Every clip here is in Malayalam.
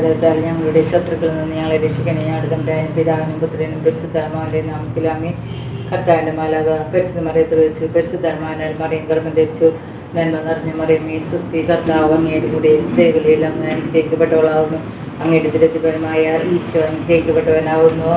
തരത്താൽ ഞങ്ങളുടെ ശത്രുക്കളിൽ നിന്ന് ഞങ്ങളെ രക്ഷിക്കണേ. ഞങ്ങളുടെ തമ്പുരാനും പിതാവിനും പുത്രനും പരിശുദ്ധാത്മാവിന്റെ നാമത്തിൽ ആമേൻ. കർത്താവിന്റെ മാലാഖ പരിശുദ്ധ മറിയത്തിൽ വെച്ചു പരിശുദ്ധാത്മാവിനാൽ മറിയം ഗർഭം ധരിച്ചു. നന്മ നിറഞ്ഞ മറിയമേ സ്വസ്തി, കർത്താവ് അങ്ങയുടെ കൂടെ സ്ത്രീകളിൽ അങ്ങ് അനുഗ്രഹിക്കപ്പെട്ടവളാവുന്നു. അങ്ങയുടെ ദുരിതപരമായ ഈശോ അനുഗ്രഹിക്കപ്പെട്ടവനാവുന്നു.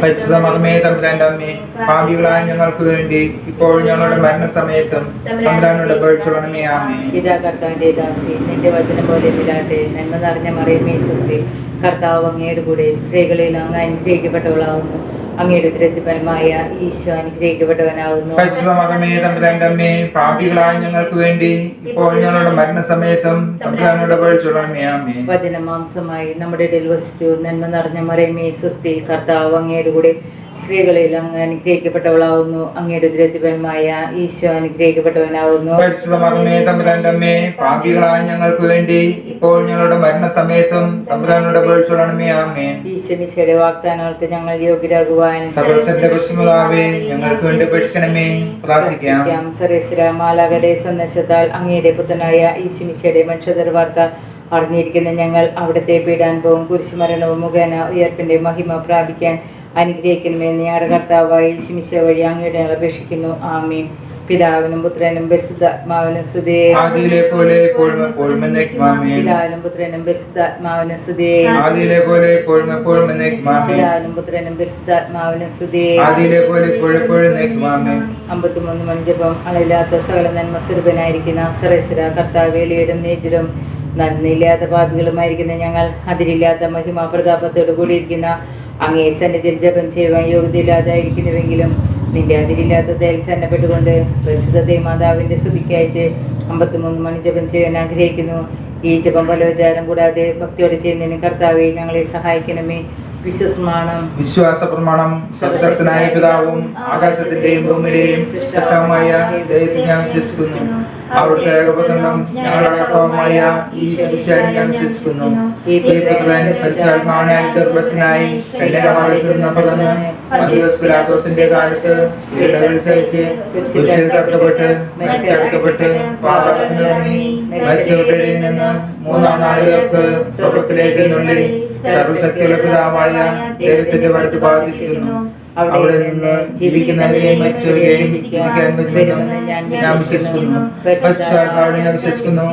പരിശുദ്ധമേ തമ്പുരാന്റെ അമ്മേ, പാപികളായ ഞങ്ങൾക്ക് വേണ്ടി ഇപ്പോൾ ഞങ്ങളുടെ മരണസമയത്തും തമ്പുരാനോട് അപേക്ഷിക്കണമേ. ആമേൻ. പിതാ കർത്താവിന്റെ ദാസി, നിന്റെ വചനം പോലെ നിലാട്ടെ. നന്മ നിറഞ്ഞ മറിയമേ സ്വസ്തി, കർത്താവ് അങ്ങയുടെ കൂടെ സ്ത്രീകളിൽ അങ്ങ് അനുഗ്രഹിക്കപ്പെട്ടവളാവുന്നു. അങ്ങയുടെ ദുരിതപരമായ ഈശോ അനുഗ്രഹിക്കപ്പെട്ടവനാവുന്നു. പരിശുദ്ധമേ തമ്പുരാന്റെ അമ്മേ, പാപികളായ ഞങ്ങൾക്ക് വേണ്ടി ഇപ്പോൾ ഞങ്ങളുടെ മരണസമയത്തും തമ്പുരാനോട് അപേക്ഷിക്കണമേ. ആമേൻ. വചനം മാംസമായി നമ്മുടെ ഇടയിൽ വസിച്ചു. നന്മ നിറഞ്ഞ മറിയമേ സ്വസ്തി, കർത്താവ് അങ്ങയുടെ കൂടെ സ്ത്രീകളിൽ അങ്ങ് അനുഗ്രഹിക്കപ്പെട്ടവളാവുന്നു. അങ്ങയുടെ ദുരിതപരമായ ഈശോ അനുഗ്രഹിക്കപ്പെട്ടവനാവുന്നു. പരിശുദ്ധമേ തമ്പുരാന്റെ അമ്മേ, പാപികളായ ഞങ്ങൾക്ക് വേണ്ടി ഇപ്പോൾ ഞങ്ങളുടെ മരണസമയത്തും തമ്പുരാനോട് അപേക്ഷിക്കണമേ. ആമേൻ. ഈശോയുടെ വാഗ്ദാനങ്ങൾക്ക് ഞങ്ങൾ യോഗ്യരാകുവാൻ സർവ്വശക്തനായ പിതാവേ, ഞങ്ങൾക്ക് വേണ്ടി അപേക്ഷിക്കണമേ. പ്രാർത്ഥിക്കാം. സർവേശ്വര മാലാഖയുടെ സന്ദേശത്താൽ അങ്ങയുടെ പുത്രനായ ഈശോയുടെ മനുഷ്യർ വാർത്ത അറിഞ്ഞിരിക്കുന്ന ഞങ്ങൾ അവിടുത്തെ പീഡാനുഭവവും കുരിശുമരണവും മുഖേന ഉയർപ്പിന്റെ മഹിമ പ്രാപിക്കാൻ അനുഗ്രഹിക്കണമെന്ന് ഞങ്ങളുടെ കർത്താവായ ഈശോ വഴി അങ്ങയുടെ അപേക്ഷിക്കുന്നു. ആമേൻ. പിതാവിനും പുത്രനും പരിശുദ്ധാത്മാവിനും സ്തുതി. ആദിയിലെ പോലെ എപ്പോഴും എപ്പോഴും എന്നേക്കും. ആമേൻ. പിതാവിനും പുത്രനും പരിശുദ്ധാത്മാവിനും സ്തുതി. ആദിയിലെ പോലെ എപ്പോഴും എപ്പോഴും എന്നേക്കും. ആമേൻ. പിതാവിനും പുത്രനും പരിശുദ്ധാത്മാവിനും സ്തുതി. ആദിയിലെ പോലെ എപ്പോഴും എപ്പോഴും എന്നേക്കും. ആമേൻ. 53 മണിജപം. അളവില്ലാത്ത സകല നന്മ സ്വരൂപനായിരിക്കുന്ന സർവേശ്വര കർത്താവ്, എളിയരും നീചരും നന്ദിയില്ലാത്ത പാപികളുമായിരിക്കുന്ന ഞങ്ങൾ അതിരില്ലാത്ത മഹിമ പ്രതാപത്തോടു കൂടിയിരിക്കുന്ന അങ്ങേ സന്നിധിയിൽ ജപം ചെയ്യുവാൻ യോഗ്യതയില്ലാതായിരിക്കുന്നുവെങ്കിലും നിന്റെ അതിരില്ലാത്ത ദയയിൽ ശരണപ്പെട്ടുകൊണ്ട് പ്രസിദ്ധ മാതാവിന്റെ സ്തുതിക്കായിട്ട് 53 മണി ജപം ചെയ്യാൻ ആഗ്രഹിക്കുന്നു. ഈ ജപം ഫലോചാരം കൂടാതെ ഭക്തിയോടെ ചെയ്യുന്നതിന് കർത്താവെ ഞങ്ങളെ സഹായിക്കണമേ. വിശ്വാസ പ്രമാണം. സർവശക്തനായ പിതാവും ആകാശത്തിന്റെയും ഭൂമിയുടെയും സൃഷ്ടാവുമായ ദൈവത്തിൽ ഞാൻ വിശ്വസിക്കുന്നു. അവിടുത്തെ ഏകപുത്രനും ഞങ്ങളുടെ കർത്താവുമായ ഈശോമിശിഹായിൽ ഞാൻ വിശ്വസിക്കുന്നു. ഈ പുത്രൻ പരിശുദ്ധാത്മാവിനാൽ ഗർഭസ്ഥനായി കന്യകാമറിയത്തിൽ നിന്ന് പിറന്ന് പന്തിയോസ് പിലാത്തോസിന്റെ കാലത്ത് പീഡകൾ സഹിച്ച് കുരിശിൽ തറക്കപ്പെട്ട് മരിച്ചടക്കപ്പെട്ട് പാതാളത്തിലിറങ്ങി മരിച്ചവരുടെ നിന്ന് 3-ാം നാളുകൾക്ക് സ്വർഗ്ഗത്തിലേക്ക് എഴുന്നള്ളി സർവശക്തിയുള്ള പിതാവായ ദൈവത്തിന്റെ വലത്ത് ഭാഗത്തിരിക്കുന്നു. അവിടെ നിന്ന് ജീവിക്കുന്നവരെയും മരിച്ചവരെയും വിധിക്കാൻ വരുമെന്ന് ഞാൻ വിശ്വസിക്കുന്നു. പരിശുദ്ധാത്മാവിനെ ഞാൻ വിശ്വസിക്കുന്നു.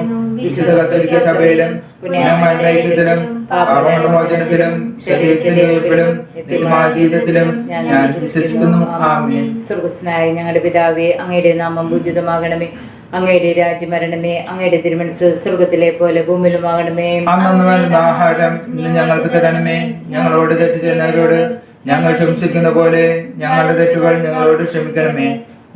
വിശുദ്ധ കത്തോലിക്ക സഭയിലും പുണ്യവാന്മാരുടെ ഐക്യത്തിലും പാപങ്ങളുടെ മോചനത്തിലും ശരീരത്തിന്റെ ഉയർപ്പിലും നിത്യമായ ജീവിതത്തിലും ഞാൻ വിശ്വസിക്കുന്നു. ആമേൻ. സ്വർഗ്ഗസ്ഥനായ ഞങ്ങളുടെ പിതാവേ, അങ്ങയുടെ നാമം പൂജിതമാകണമേ. അങ്ങയുടെ രാജ്യം വരണമേ. അങ്ങയുടെ തിരുമനസ്സ് സ്വർഗ്ഗത്തിലെ പോലെ ഭൂമിയിലുമാകണമേ. അന്നു വേണ്ടുന്ന ആഹാരം ഇന്ന് ഞങ്ങൾക്ക് തരണമേ. ഞങ്ങളോട് തെറ്റ് ചെയ്യുന്നവരോട് ഞങ്ങൾ ക്ഷമിച്ചിരിക്കുന്ന പോലെ ഞങ്ങളുടെ തെറ്റുകൾ ഞങ്ങളോട് ക്ഷമിക്കണമേ.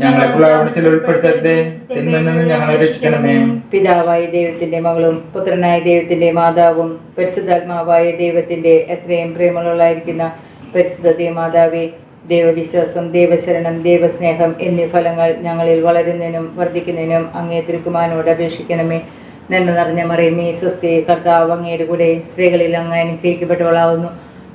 ഞങ്ങളെ പ്രലോഭനത്തിൽ ഉൾപ്പെടുത്തരുതേ, തിന്മയിൽ നിന്ന് ഞങ്ങളെ രക്ഷിക്കണമേ. പിതാവായ ദൈവത്തിന്റെ മകളും പുത്രനായ ദൈവത്തിന്റെ മാതാവും പരിശുദ്ധാത്മാവായ ദൈവത്തിന്റെ എത്രയും പ്രേമമുള്ളതായിരിക്കുന്ന പരിശുദ്ധ മാതാവേ, ദൈവവിശ്വാസം, ദൈവശരണം, ദൈവസ്നേഹം എന്നീ ഫലങ്ങൾ ഞങ്ങളിൽ വളരുന്നതിനും വർദ്ധിക്കുന്നതിനും അങ്ങേ തിരുക്കുമാരനോട് അപേക്ഷിക്കണമേ. നന്മ നിറഞ്ഞ മറിയമേ സ്വസ്തി, കർത്താവ് അങ്ങയുടെ കൂടെ സ്ത്രീകളിൽ അങ്ങ് അനുഗ്രഹിക്കപ്പെട്ടവളാവുന്നു.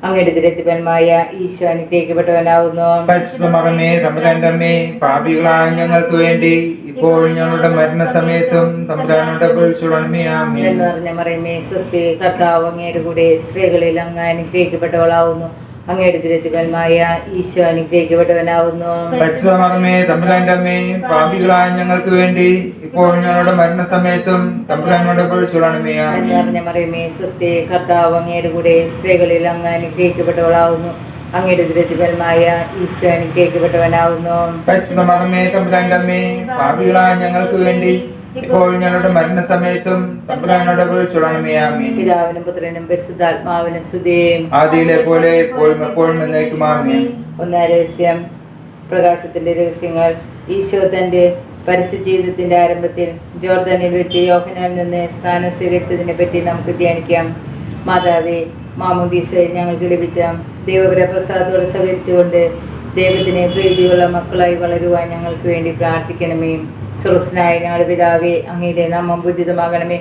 അങ്ങയുടെ ദുരിതപരമായ ഈശോ അനുഗ്രഹിക്കപ്പെട്ടവനാവുന്നു. പരിശുദ്ധമേ തമ്പുരാന്റെ അമ്മേ, പാപികളായ ഞങ്ങൾക്ക് വേണ്ടി ഇപ്പോൾ ഞങ്ങളുടെ മരണസമയത്തും തമ്പുരാനോട് അപേക്ഷിക്കണമേ. ആമേൻ. നന്മ നിറഞ്ഞ മറിയമേ സ്വസ്തി, കർത്താവ് അങ്ങയുടെ കൂടെ സ്ത്രീകളിൽ അങ്ങ് അനുഗ്രഹിക്കപ്പെട്ടവളാവുന്നു. അങ്ങയുടെ ദുരിതപരമായ ഈശോ അനുഗ്രഹിക്കപ്പെട്ടവനാവുന്നു. പരിശുദ്ധമേ തമ്പുരാന്റെ അമ്മേ, പാപികളായ ഞങ്ങൾക്ക് വേണ്ടി ഇപ്പോൾ ഞങ്ങളുടെ മരണസമയത്തും തമ്പുരാനോട് അപേക്ഷിക്കണമേ. ആമേൻ. നന്മ നിറഞ്ഞ മറിയമേ സ്വസ്തി, കർത്താവ് അങ്ങയുടെ കൂടെ സ്ത്രീകളിൽ അങ്ങ് അനുഗ്രഹിക്കപ്പെട്ടവളാവുന്നു. അങ്ങയുടെ ദുരിതപരമായ ഈശോ അനുഗ്രഹിക്കപ്പെട്ടവനാവുന്നു. പരിശുദ്ധമേ തമ്പുരാന്റെ അമ്മേ, പാപികളായ ഞങ്ങൾക്ക് വേണ്ടി ഇപ്പോൾ ഞങ്ങളുടെ മരണസമയത്തും തമ്പുരാനോട് അപേക്ഷിക്കണമേ. ആമേൻ. പിതാവിനും പുത്രനും പരിശുദ്ധാത്മാവിനും സ്തുതി. ആദിയിലെ പോലെ എപ്പോഴും എപ്പോഴും എന്നേക്കും. ആമേൻ. ഒന്നാം രഹസ്യം. പ്രകാശത്തിന്റെ രഹസ്യങ്ങൾ. ഈശോ തന്റെ പരസ്യ ജീവിതത്തിന്റെ ആരംഭത്തിൽ ജോർദാനിൽ വെച്ച് യോഹന്നാനിൽ നിന്ന് സ്നാനം സ്വീകരിച്ചതിനെ പറ്റി നമുക്ക് ധ്യാനിക്കാം. മാതാവേ, മാമോദീസയിൽ ഞങ്ങൾക്ക് ലഭിച്ച ദൈവപ്രസാദത്തോടെ സഹകരിച്ചുകൊണ്ട് ദൈവത്തിന് പ്രീതിയുള്ള മക്കളായി വളരുവാൻ ഞങ്ങൾക്ക് വേണ്ടി പ്രാർത്ഥിക്കണമേ. സ്വർഗ്ഗസ്ഥനായ ഞങ്ങളുടെ പിതാവേ, അങ്ങയുടെ നാമം പൂജിതമാകണമേ.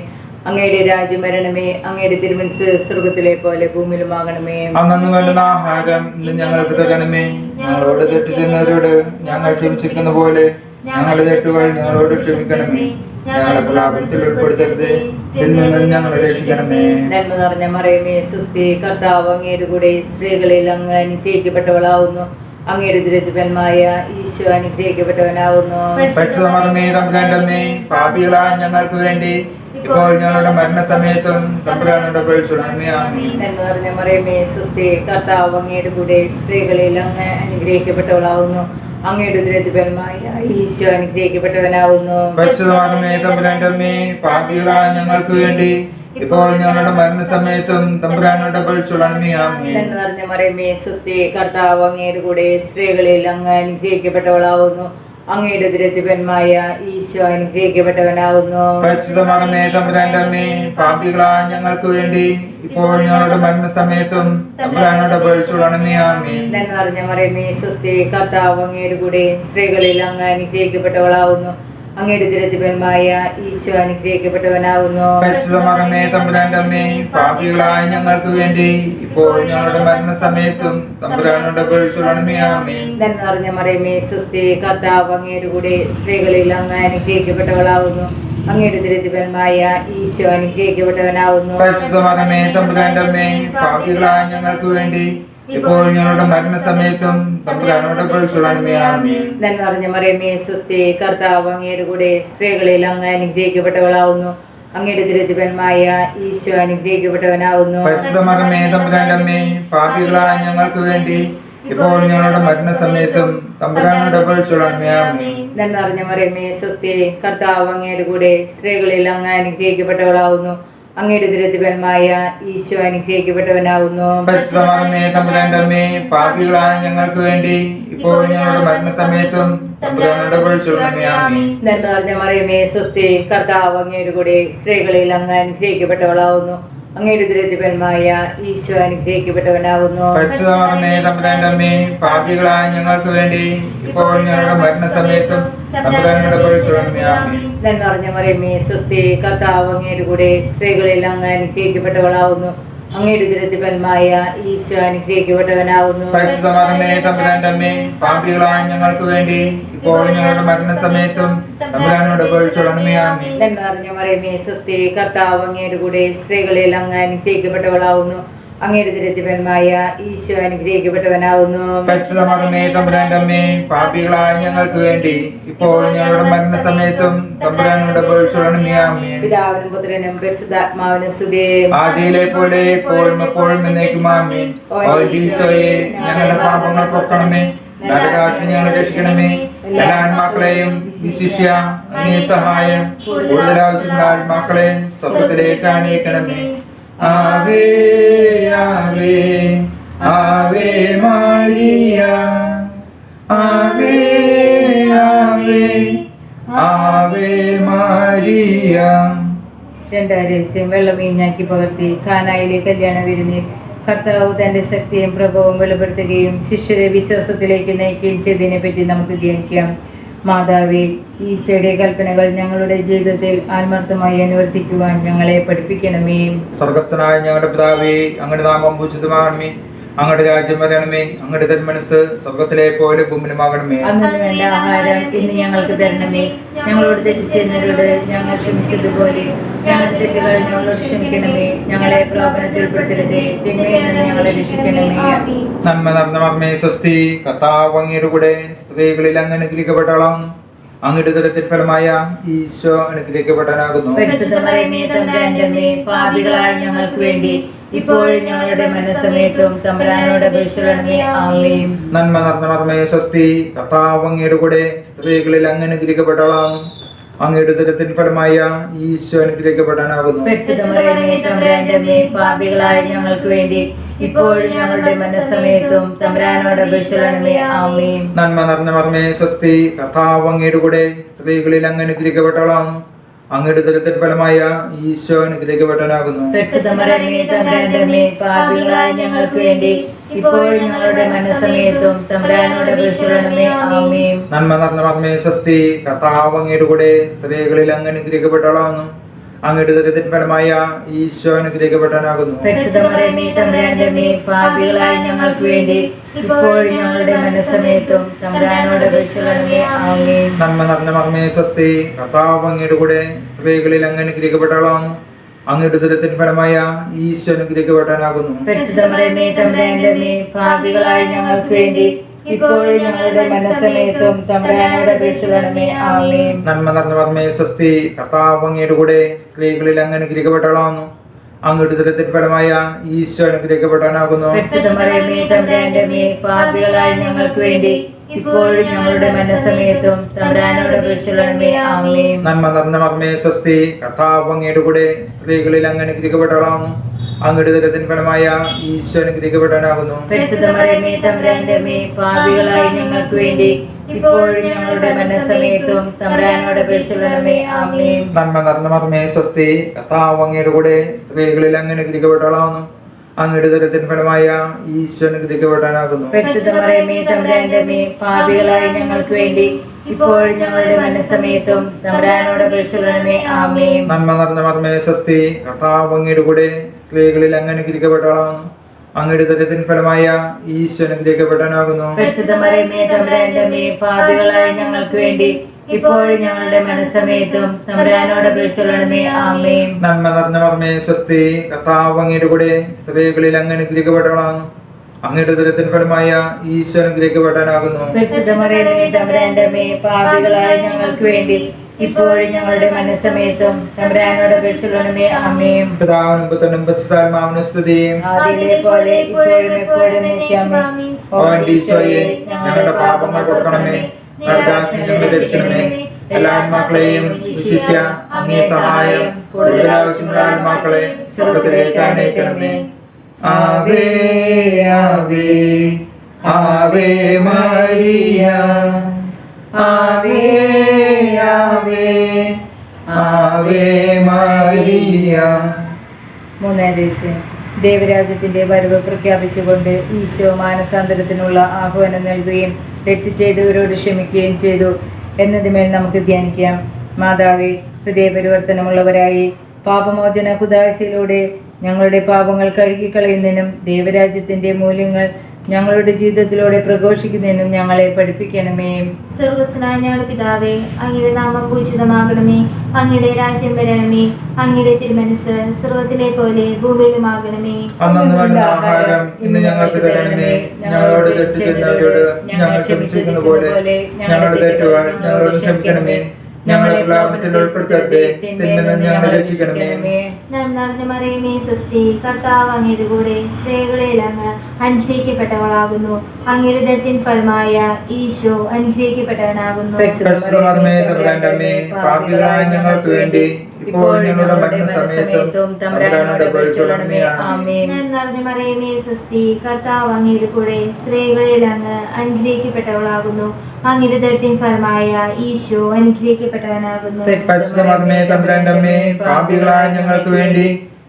അങ്ങയുടെ രാജ്യം വരണമേ. അങ്ങയുടെ തിരുമനസ്സ് സ്വർഗ്ഗത്തിലെ പോലെ ഭൂമിയിലുമാകണമേ. അന്നു വേണ്ടുന്ന ആഹാരം ഇന്ന് ഞങ്ങൾക്ക് തരണമേ. ഞങ്ങളോട് തെറ്റ് ചെയ്യുന്നവരോട് ഞങ്ങൾ ക്ഷമിച്ചിരിക്കുന്ന പോലെ ഞങ്ങളുടെ തെറ്റുകൾ ഞങ്ങളോട് ക്ഷമിക്കണമേ. ഞങ്ങളെ പ്രലാപനത്തിൽ ഉൾപ്പെടുത്തരുതേ, തിന്മയിൽ നിന്ന് ഞങ്ങളെ രക്ഷിക്കണമേ. നന്മ നിറഞ്ഞ മറിയമേ സുസ്തി, കർത്താവ് അങ്ങയുടെ കൂടെ സ്ത്രീകളിൽ അങ്ങ് അനുഗ്രഹിക്കപ്പെട്ടവളാവുന്നു. അങ്ങയുടെ ദുരിതപരമായ ഈശോ അനുഗ്രഹിക്കപ്പെട്ടവനാവുന്നു. പരിശുദ്ധ മറിയമേ തമ്പുരാന്റെ അമ്മേ, പാപികളായ ഞങ്ങൾക്ക് വേണ്ടി ഇപ്പോൾ ഞങ്ങളുടെ മരണസമയത്തും തമ്പുരാനോട് അപേക്ഷിക്കണമേ. ആമേൻ. നന്മ നിറഞ്ഞ മറിയമേ സുസ്തി, കർത്താവ് അങ്ങയുടെ കൂടെ സ്ത്രീകളിൽ അങ്ങ് അനുഗ്രഹിക്കപ്പെട്ടവളാവുന്നു. അങ്ങയുടെ ദുരിതപരമായ ഈശോ അനുഗ്രഹിക്കപ്പെട്ടവനാവുന്നു. പരിശുദ്ധ മറിയമേ തമ്പുരാന്റെ അമ്മേ, പാപികളായ ഞങ്ങൾക്ക് വേണ്ടി ഇപ്പോൾ ഞങ്ങളുടെ മരണസമയത്തും തമ്പുരാനോട് അപേക്ഷിക്കണമേ. ആമേൻ. നന്മ നിറഞ്ഞ മറിയമേ സുസ്തി, കർത്താവ് അങ്ങയുടെ കൂടെ സ്ത്രീകളിൽ അങ്ങ് അനുഗ്രഹിക്കപ്പെട്ടവളാവുന്നു. അങ്ങയുടെ ദുരിതപരമായ ഈശോ അനുഗ്രഹിക്കപ്പെട്ടവനാവുന്നു. പരിശുദ്ധ മറിയമേ തമ്പുരാന്റെ അമ്മേ, പാപികളായ ഞങ്ങൾക്ക് വേണ്ടി ഇപ്പോൾ ഞങ്ങളുടെ മരണസമയത്തും തമ്പുരാനോട് അപേക്ഷിക്കണമേ. ആമേൻ. നന്മ നിറഞ്ഞ മറിയമേ സുസ്തി, കർത്താവ് അങ്ങയുടെ കൂടെ സ്ത്രീകളിൽ അങ്ങ് അനുഗ്രഹിക്കപ്പെട്ടവളാവുന്നു. അങ്ങയുടെ ദുരിതപരമായ ഈശോ അനുഗ്രഹിക്കപ്പെട്ടവനാവുന്നു. പരിശുദ്ധ മറിയമേ തമ്പുരാന്റെ അമ്മേ, പാപികളായ ഞങ്ങൾക്ക് വേണ്ടി ഇപ്പോൾ ഞങ്ങളുടെ മരണസമയത്തും തമ്പുരാനോട് അപേക്ഷിക്കണമേ. ആമേൻ. നന്മ നിറഞ്ഞ മറിയമേ സുസ്തി, കർത്താവ് അങ്ങയുടെ കൂടെ സ്ത്രീകളിൽ അങ്ങ് അനുഗ്രഹിക്കപ്പെട്ടവളാവുന്നു. അങ്ങയുടെ ദുരിതപരമായ ഈശോ അനുഗ്രഹിക്കപ്പെട്ടവനാവുന്നു. പരിശുദ്ധ മറിയമേ തമ്പുരാന്റെ അമ്മേ, പാപികളായ ഞങ്ങൾക്ക് വേണ്ടി ഇപ്പോൾ ഞങ്ങളുടെ മരണസമയത്തും തമ്പുരാനോട് അപേക്ഷിക്കണമേ. ആമേൻ. നന്മ നിറഞ്ഞ മറിയമേ സുസ്തി, കർത്താവ് അങ്ങയുടെ കൂടെ സ്ത്രീകളിൽ അങ്ങ് അനുഗ്രഹിക്കപ്പെട്ടവളാവുന്നു. അങ്ങയുടെ ദുരിതപരമായ ഈശോ അനുഗ്രഹിക്കപ്പെട്ടവനാവുന്നു. പരിശുദ്ധ മറിയമേ തമ്പുരാന്റെ അമ്മേ, പാപികളായ ഞങ്ങൾക്ക് വേണ്ടി ഇപ്പോൾ ഞങ്ങളുടെ മരണസമയത്തും തമ്പുരാനോട് അപേക്ഷിക്കണമേ. ആമേൻ. നന്മ നിറഞ്ഞ മറിയമേ സുസ്തി, കർത്താവ് അങ്ങയുടെ കൂടെ സ്ത്രീകളിൽ അങ്ങ് അനുഗ്രഹിക്കപ്പെട്ടവളാവുന്നു. അങ്ങയുടെ ദുരിതപരമായ ഈശോ അനുഗ്രഹിക്കപ്പെട്ടവനാവുന്നു. പരിശുദ്ധ മറിയമേ തമ്പുരാന്റെ അമ്മേ, പാപികളായ ഞങ്ങൾക്ക് വേണ്ടി ഇപ്പോൾ ഞങ്ങളുടെ മരണസമയത്തും തമ്പുരാനോട് അപേക്ഷിക്കണമേ. ആമേൻ. നന്മ നിറഞ്ഞ മറിയമേ സുസ്തി, കർത്താവ് അങ്ങയുടെ കൂടെ സ്ത്രീകളിൽ അങ്ങ് അനുഗ്രഹിക്കപ്പെട്ടവളാവുന്നു. അങ്ങയുടെ ദുരിതപരമായ ഈശോ അനുഗ്രഹിക്കപ്പെട്ടവനാവുന്നു. പരിശുദ്ധ മറിയമേ തമ്പുരാന്റെ അമ്മേ, പാപികളായ ഞങ്ങൾക്ക് വേണ്ടി ഇപ്പോൾ ഞങ്ങളുടെ മരണസമയത്തും തമ്പുരാനോട് അപേക്ഷിക്കണമേ. ആമേൻ. നന്മ നിറഞ്ഞ മറിയമേ സുസ്തി, കർത്താവ് അങ്ങയുടെ കൂടെ സ്ത്രീകളിൽ അങ്ങ് അനുഗ്രഹിക്കപ്പെട്ടവളാവുന്നു. അങ്ങയുടെ ദുരിതപരമായ ഈശോ അനുഗ്രഹിക്കപ്പെട്ടവനാവുന്നു. പരിശുദ്ധ മറിയമേ തമ്പുരാന്റെ അമ്മേ, പാപികളായ ഞങ്ങൾക്ക് വേണ്ടി ഇപ്പോൾ ഞങ്ങളുടെ മരണസമയത്തും തമ്പുരാനോട് അപേക്ഷിക്കണമേ. ആമേൻ. നന്മ നിറഞ്ഞ മറിയമേ സുസ്തി, കർത്താവ് അങ്ങയുടെ കൂടെ സ്ത്രീകളിൽ അങ്ങ് അനുഗ്രഹിക്കപ്പെട്ടവളാവുന്നു. അങ്ങയുടെ ദുരിതപരമായ ഈശോ അനുഗ്രഹിക്കപ്പെട്ടവനാവുന്നു. പരിശുദ്ധ മറിയമേ തമ്പുരാന്റെ അമ്മേ, പാപികളായ ഞങ്ങൾക്ക് വേണ്ടി ഇപ്പോൾ ഞങ്ങളുടെ മരണസമയത്തും തമ്പുരാനോട് അപേക്ഷിക്കണമേ. ആമേൻ. പിതാവിനും പുത്രനും പരിശുദ്ധാത്മാവിനും സ്തുതി. ആദിയിലെ പോലെ എപ്പോഴും എപ്പോഴും എന്നേക്കും. ആമേൻ. ഓ ഈശോയെ, ഞങ്ങളുടെ പാപങ്ങൾ പൊക്കണമേ, നരകാഗ്നി ഞങ്ങളെ രക്ഷിക്കണമേ. എല്ലാ ആത്മാക്കളെയും വിശിഷ്യ നീ സഹായം കൂടുതൽ ആവശ്യമുള്ള ആത്മാക്കളെ സ്വർഗ്ഗത്തിലേക്ക് അനയിക്കണമേ. ആവേ ആവേ ആവേ മരിയ, ആവേ ആവേ ആവേ മരിയ. രണ്ടാം രഹസ്യം. വെള്ളം വീഞ്ഞാക്കി പകർത്തി കാനായിലെ കല്യാണ വിരുന്നിൽ കർത്താവ് തന്റെ ശക്തിയും പ്രഭവവും വെളിപ്പെടുത്തുകയും ശിഷ്യരെ വിശ്വാസത്തിലേക്ക് നയിക്കുകയും ചെയ്തതിനെ പറ്റി നമുക്ക് ധ്യാനിക്കാം. മാതാവേ, ഈശോയുടെ കൽപ്പനകൾ ഞങ്ങളുടെ ജീവിതത്തിൽ ആത്മാർത്ഥമായി അനുവർത്തിക്കുവാൻ ഞങ്ങളെ പഠിപ്പിക്കണമേ. സ്വർഗസ്ഥനായ ഞങ്ങളുടെ പിതാവേ, അങ്ങയുടെ നാമം പൂജിതമാകണമേ, അങ്ങയുടെ രാജ്യം വരണമേ, അങ്ങയുടെ തിരുമനസ്സ് സ്വർഗത്തിലെ പോലെ ഭൂമിയിലുമാകണമേ. അന്നു വേണ്ട ആഹാരം ഇന്ന് ഞങ്ങൾക്ക് തരണമേ. ഞങ്ങളോട് തെറ്റ് ചെയ്യുന്നവരോട് ഞങ്ങൾ ക്ഷമിച്ചതുപോലെ ഞങ്ങളുടെ തെറ്റുകൾ ഞങ്ങളോട് ക്ഷമിക്കണമേ. ഞങ്ങളെ പ്രലോഭനത്തിൽ ഉൾപ്പെടുത്തരുതേ, തിന്മയിൽ നിന്ന് ഞങ്ങളെ രക്ഷിക്കണമേ. നന്മ നിറഞ്ഞ മറിയമേ സ്വസ്തി, കർത്താവ് അങ്ങയുടെ കൂടെ സ്ത്രീകളിൽ അങ്ങ് അനുഗ്രഹിക്കപ്പെട്ടവളാകുന്നു. അങ്ങയുടെ ഉദരത്തിൻ ഫലമായ ഈശോ അനുഗ്രഹിക്കപ്പെട്ടവനാകുന്നു. പരിശുദ്ധ മറിയമേ തമ്പുരാന്റെ അമ്മേ, പാപികളായ ഞങ്ങൾക്ക് വേണ്ടി ഇപ്പോഴും ഞങ്ങളുടെ മരണസമയത്തും തമ്പുരാനോട് അപേക്ഷിക്കണമേ. ആമേൻ. നന്മ നിറഞ്ഞ മറിയമേ സ്വസ്തി, കർത്താവ് അങ്ങയുടെ കൂടെ സ്ത്രീകളിൽ അങ്ങ് അനുഗ്രഹിക്കപ്പെട്ടവളാകുന്നു. അങ്ങയുടെ ഉദരത്തിൻ ഫലമായ ഈശോ അനുഗ്രഹിക്കപ്പെടാനാകുന്നു. പരിശുദ്ധ മറിയമേ തമ്പുരാന്റെ അമ്മേ, പാപികളായ ഞങ്ങൾക്ക് വേണ്ടി ഇപ്പോഴും ഞങ്ങളുടെ മരണസമയത്തും തമ്പുരാനോട് അപേക്ഷിക്കണമേ. ആമേൻ. നന്മ നിറഞ്ഞ മറിയമേ സ്വസ്തി, കർത്താവ് അങ്ങയുടെ കൂടെ സ്ത്രീകളിൽ അങ്ങ് അനുഗ്രഹിക്കപ്പെട്ടവളാകുന്നു. അങ്ങയുടെ ഉദരത്തിൻ ഫലമായ ഈശോ അനുഗ്രഹിക്കപ്പെട്ടവനാകുന്നു. പരിശുദ്ധ മറിയമേ തമ്പുരാന്റെ അമ്മേ, പാപികളായ ഞങ്ങൾക്ക് വേണ്ടി ഇപ്പോഴും ഞങ്ങളുടെ മരണസമയത്തും തമ്പുരാനോട് അപേക്ഷിക്കണമേ. ആമേൻ. നന്മ നിറഞ്ഞ മറിയമേ സ്വസ്തി, കർത്താവ് അങ്ങയുടെ കൂടെ സ്ത്രീകളിൽ അങ്ങ് അനുഗ്രഹിക്കപ്പെട്ടവളാകുന്നു. അങ്ങയുടെ ദുരിതത്തിൻ ഫലമായ ഈശോ അനുഗ്രഹിക്കപ്പെട്ടവനാകുന്നു. പരിശുദ്ധ മറിയമേ തമ്പുരാന്റെ അമ്മേ, പാപികളായ ഞങ്ങൾക്ക് വേണ്ടി ഇപ്പോഴും ഞങ്ങളുടെ മരണസമയത്തും തമ്പുരാനോട് അപേക്ഷിക്കണമേ. ആമേൻ. നന്മ നിറഞ്ഞ മർമ്മേ സ്വസ്തി, കർത്താവ് അങ്ങയുടെ കൂടെ സ്ത്രീകളിൽ അങ്ങ് അനുഗ്രഹിക്കപ്പെട്ടവളാകുന്നു. അങ്ങയുടെ ദുരിതത്തിൻ ഫലമായ ഈശോ അനുഗ്രഹിക്കപ്പെട്ടവനാകുന്നു. പരിശുദ്ധ മറിയമേ തമ്പുരാന്റെ അമ്മേ, പാപികളായ ഞങ്ങൾക്ക് വേണ്ടി ഇപ്പോഴും ഞങ്ങളുടെ മരണസമയത്തും തമ്പുരാനോട് അപേക്ഷിക്കണമേ. ആമേൻ. നന്മ നിറഞ്ഞ മർമ്മേ സ്വസ്തി, കർത്താവ് അങ്ങയുടെ കൂടെ സ്ത്രീകളിൽ അങ്ങ് അനുഗ്രഹിക്കപ്പെട്ടവളാകുന്നു. അങ്ങയുടെ ദുരിതത്തിൻ ഫലമായ ഈശോ അനുഗ്രഹിക്കപ്പെട്ടവനാകുന്നു. പരിശുദ്ധ മറിയമേ തമ്പുരാന്റെ അമ്മേ, പാപികളായ ഞങ്ങൾക്ക് വേണ്ടി ഇപ്പോഴും ഞങ്ങളുടെ മരണസമയത്തും തമ്പുരാനോട് അപേക്ഷിക്കണമേ. ആമേൻ. നന്മ നിറഞ്ഞ മർമ്മേ സ്വസ്തി, കർത്താവ് അങ്ങയുടെ കൂടെ സ്ത്രീകളിൽ അങ്ങ് അനുഗ്രഹിക്കപ്പെട്ടവളാകുന്നു. അങ്ങയുടെ ദുരിതത്തിൻ ഫലമായ ഈശോ അനുഗ്രഹിക്കപ്പെട്ടവനാകുന്നു. പരിശുദ്ധ മറിയമേ തമ്പുരാന്റെ അമ്മേ, പാപികളായ ഞങ്ങൾക്ക് വേണ്ടി ഇപ്പോഴും ഞങ്ങളുടെ മരണസമയത്തും തമ്പുരാനോട് അപേക്ഷിക്കണമേ. ആമേൻ. നന്മ നിറഞ്ഞ മർമ്മേ സ്വസ്തി, കർത്താവ് അങ്ങയുടെ കൂടെ സ്ത്രീകളിൽ അങ്ങ് അനുഗ്രഹിക്കപ്പെട്ടവളാകുന്നു. അങ്ങയുടെ ദുരിതത്തിൻ ഫലമായ ഈശോ അനുഗ്രഹിക്കപ്പെട്ടവനാകുന്നു. പരിശുദ്ധ മറിയമേ തമ്പുരാന്റെ അമ്മേ, പാപികളായ ഞങ്ങൾക്ക് വേണ്ടി ഇപ്പോഴും ഞങ്ങളുടെ മരണസമയത്തും തമ്പുരാനോട് അപേക്ഷിക്കണമേ. ആമേൻ. നന്മ നിറഞ്ഞ മർമ്മേ സ്വസ്തി, കർത്താവ് അങ്ങയുടെ കൂടെ സ്ത്രീകളിൽ അങ്ങ് അനുഗ്രഹിക്കപ്പെട്ടവളാകുന്നു. അങ്ങയുടെ ദുരിതത്തിൻ ഫലമായ ഈശോ അനുഗ്രഹിക്കപ്പെട്ടവനാകുന്നു. പരിശുദ്ധ മറിയമേ തമ്പുരാന്റെ അമ്മേ, പാപികളായ ഞങ്ങൾക്ക് വേണ്ടി ഇപ്പോഴും ഞങ്ങളുടെ മരണസമയത്തും തമ്പുരാനോട് അപേക്ഷിക്കണമേ. ആമേൻ. നന്മ നിറഞ്ഞ മർമ്മേ സ്വസ്തി, കർത്താവ് അങ്ങയുടെ കൂടെ സ്ത്രീകളിൽ അങ്ങ് അനുഗ്രഹിക്കപ്പെട്ടവളാകുന്നു. അങ്ങയുടെ ദുരിതത്തിൻ ഫലമായ ഈശോ അനുഗ്രഹിക്കപ്പെട്ടവനാകുന്നു. പരിശുദ്ധ മറിയമേ തമ്പുരാന്റെ അമ്മേ, പാപികളായ ഞങ്ങൾക്ക് വേണ്ടി ഇപ്പോഴും ഞങ്ങളുടെ മരണസമയത്തും തമ്പുരാനോട് അപേക്ഷിക്കണമേ. ആമേൻ. പിതാവിനും പുത്രനും പരിശുദ്ധാത്മാവിനും സ്തുതി. ആദിയിലെ പോലെ ഇപ്പോഴും എപ്പോഴും നിത്യമേ. ഓ എൻ്റെ ഈശോയെ, ഞങ്ങളുടെ പാപങ്ങൾ പൊറുക്കണമേ, നരകാഗ്നിയിൽ ഞങ്ങളെ രക്ഷിക്കണമേ. എല്ലാ ആത്മാക്കളെയും വിശിഷ്യ അങ്ങേ സഹായം കൂടുതൽ ആവശ്യമുള്ള ആത്മാക്കളെ സ്വർഗ്ഗത്തിലേക്ക് അനയിക്കണമേ. ആവേ ആവേ ആവേ മരിയ, ആവേ ആവേ ആവേ മരിയ. മൂന്നാം ദിവസം ദൈവരാജ്യത്തിന്റെ വരവ് പ്രഖ്യാപിച്ചുകൊണ്ട് ഈശോ മാനസാന്തരത്തിനുള്ള ആഹ്വാനം നൽകുകയും തെറ്റ് ചെയ്തവരോട് ക്ഷമിക്കുകയും ചെയ്തു എന്നതിന്മേൽ നമുക്ക് ധ്യാനിക്കാം. മാതാവേ, ഹൃദയപരിവർത്തനമുള്ളവരായി പാപമോചന കുദാശയിലൂടെ ഞങ്ങളുടെ പാപങ്ങൾ കഴുകിക്കളയുന്നതിനും ദൈവരാജ്യത്തിന്റെ മൂല്യങ്ങൾ ഞങ്ങളുടെ ജീവിതത്തിലൂടെ പ്രഘോഷിക്കുന്നതിനും ഞങ്ങളെ പഠിപ്പിക്കണമേ. സ്വർഗസ്നായ ഞങ്ങളുടെ പിതാവേ, അങ്ങയുടെ നാമം പൂജിതമാകണമേ. അങ്ങയുടെ രാജ്യം വരണമേ. അങ്ങയുടെ തിരുമനസ് സ്വർഗത്തിലെ പോലെ ഭൂമിയിലുമാകണമേ. അന്നന്ന് വേണ്ടുന്ന ആഹാരം ഇന്ന് ഞങ്ങൾക്ക് തരണമേ. ഞങ്ങളോട് തെറ്റ് ചെയ്യുന്നവരോട് ഞങ്ങൾ ക്ഷമിച്ചിരിക്കുന്ന പോലെ ഞങ്ങളുടെ തെറ്റുകൾ ഞങ്ങളോട് ക്ഷമിക്കണമേ. ഞങ്ങളെ പ്രലോഭനത്തിൽ ഉൾപ്പെടുത്തരുതേ, തിന്മയിൽ നിന്ന് ഞങ്ങളെ രക്ഷിക്കണമേ. നന്മ മറിയമേ സ്വസ്തി, കർത്താവ് അങ്ങയുടെ കൂടെ സ്ത്രീകളിൽ അങ്ങ് അനുഗ്രഹിക്കപ്പെട്ടവളാകുന്നു. അങ്ങയുടെ ഉദരത്തിൻ ഫലമായ ഈശോ അനുഗ്രഹിക്കപ്പെട്ടവനാകുന്നു. പരിശുദ്ധ മറിയമേ തമ്പുരാന്റെ അമ്മേ, പാപികളായ ഞങ്ങൾക്ക് വേണ്ടി ഇപ്പോൾ ഞങ്ങളുടെ മരണസമയത്തും തമ്പുരാനോട് അപേക്ഷിക്കണമേ. ആമേൻ. നന്മ മറിയമേ സ്വസ്തി, കർത്താവ് അങ്ങയുടെ കൂടെ സ്ത്രീകളിൽ അങ്ങ് അനുഗ്രഹിക്കപ്പെട്ടവളാകുന്നു. അങ്ങയുടെ ഉദരത്തിൻ ഫലമായ ഈശോ അനുഗ്രഹിക്കപ്പെട്ടവനാകുന്നു. പരിശുദ്ധ മറിയമേ തമ്പുരാന്റെ അമ്മേ, പാപികളായ ഞങ്ങൾക്ക് വേണ്ടി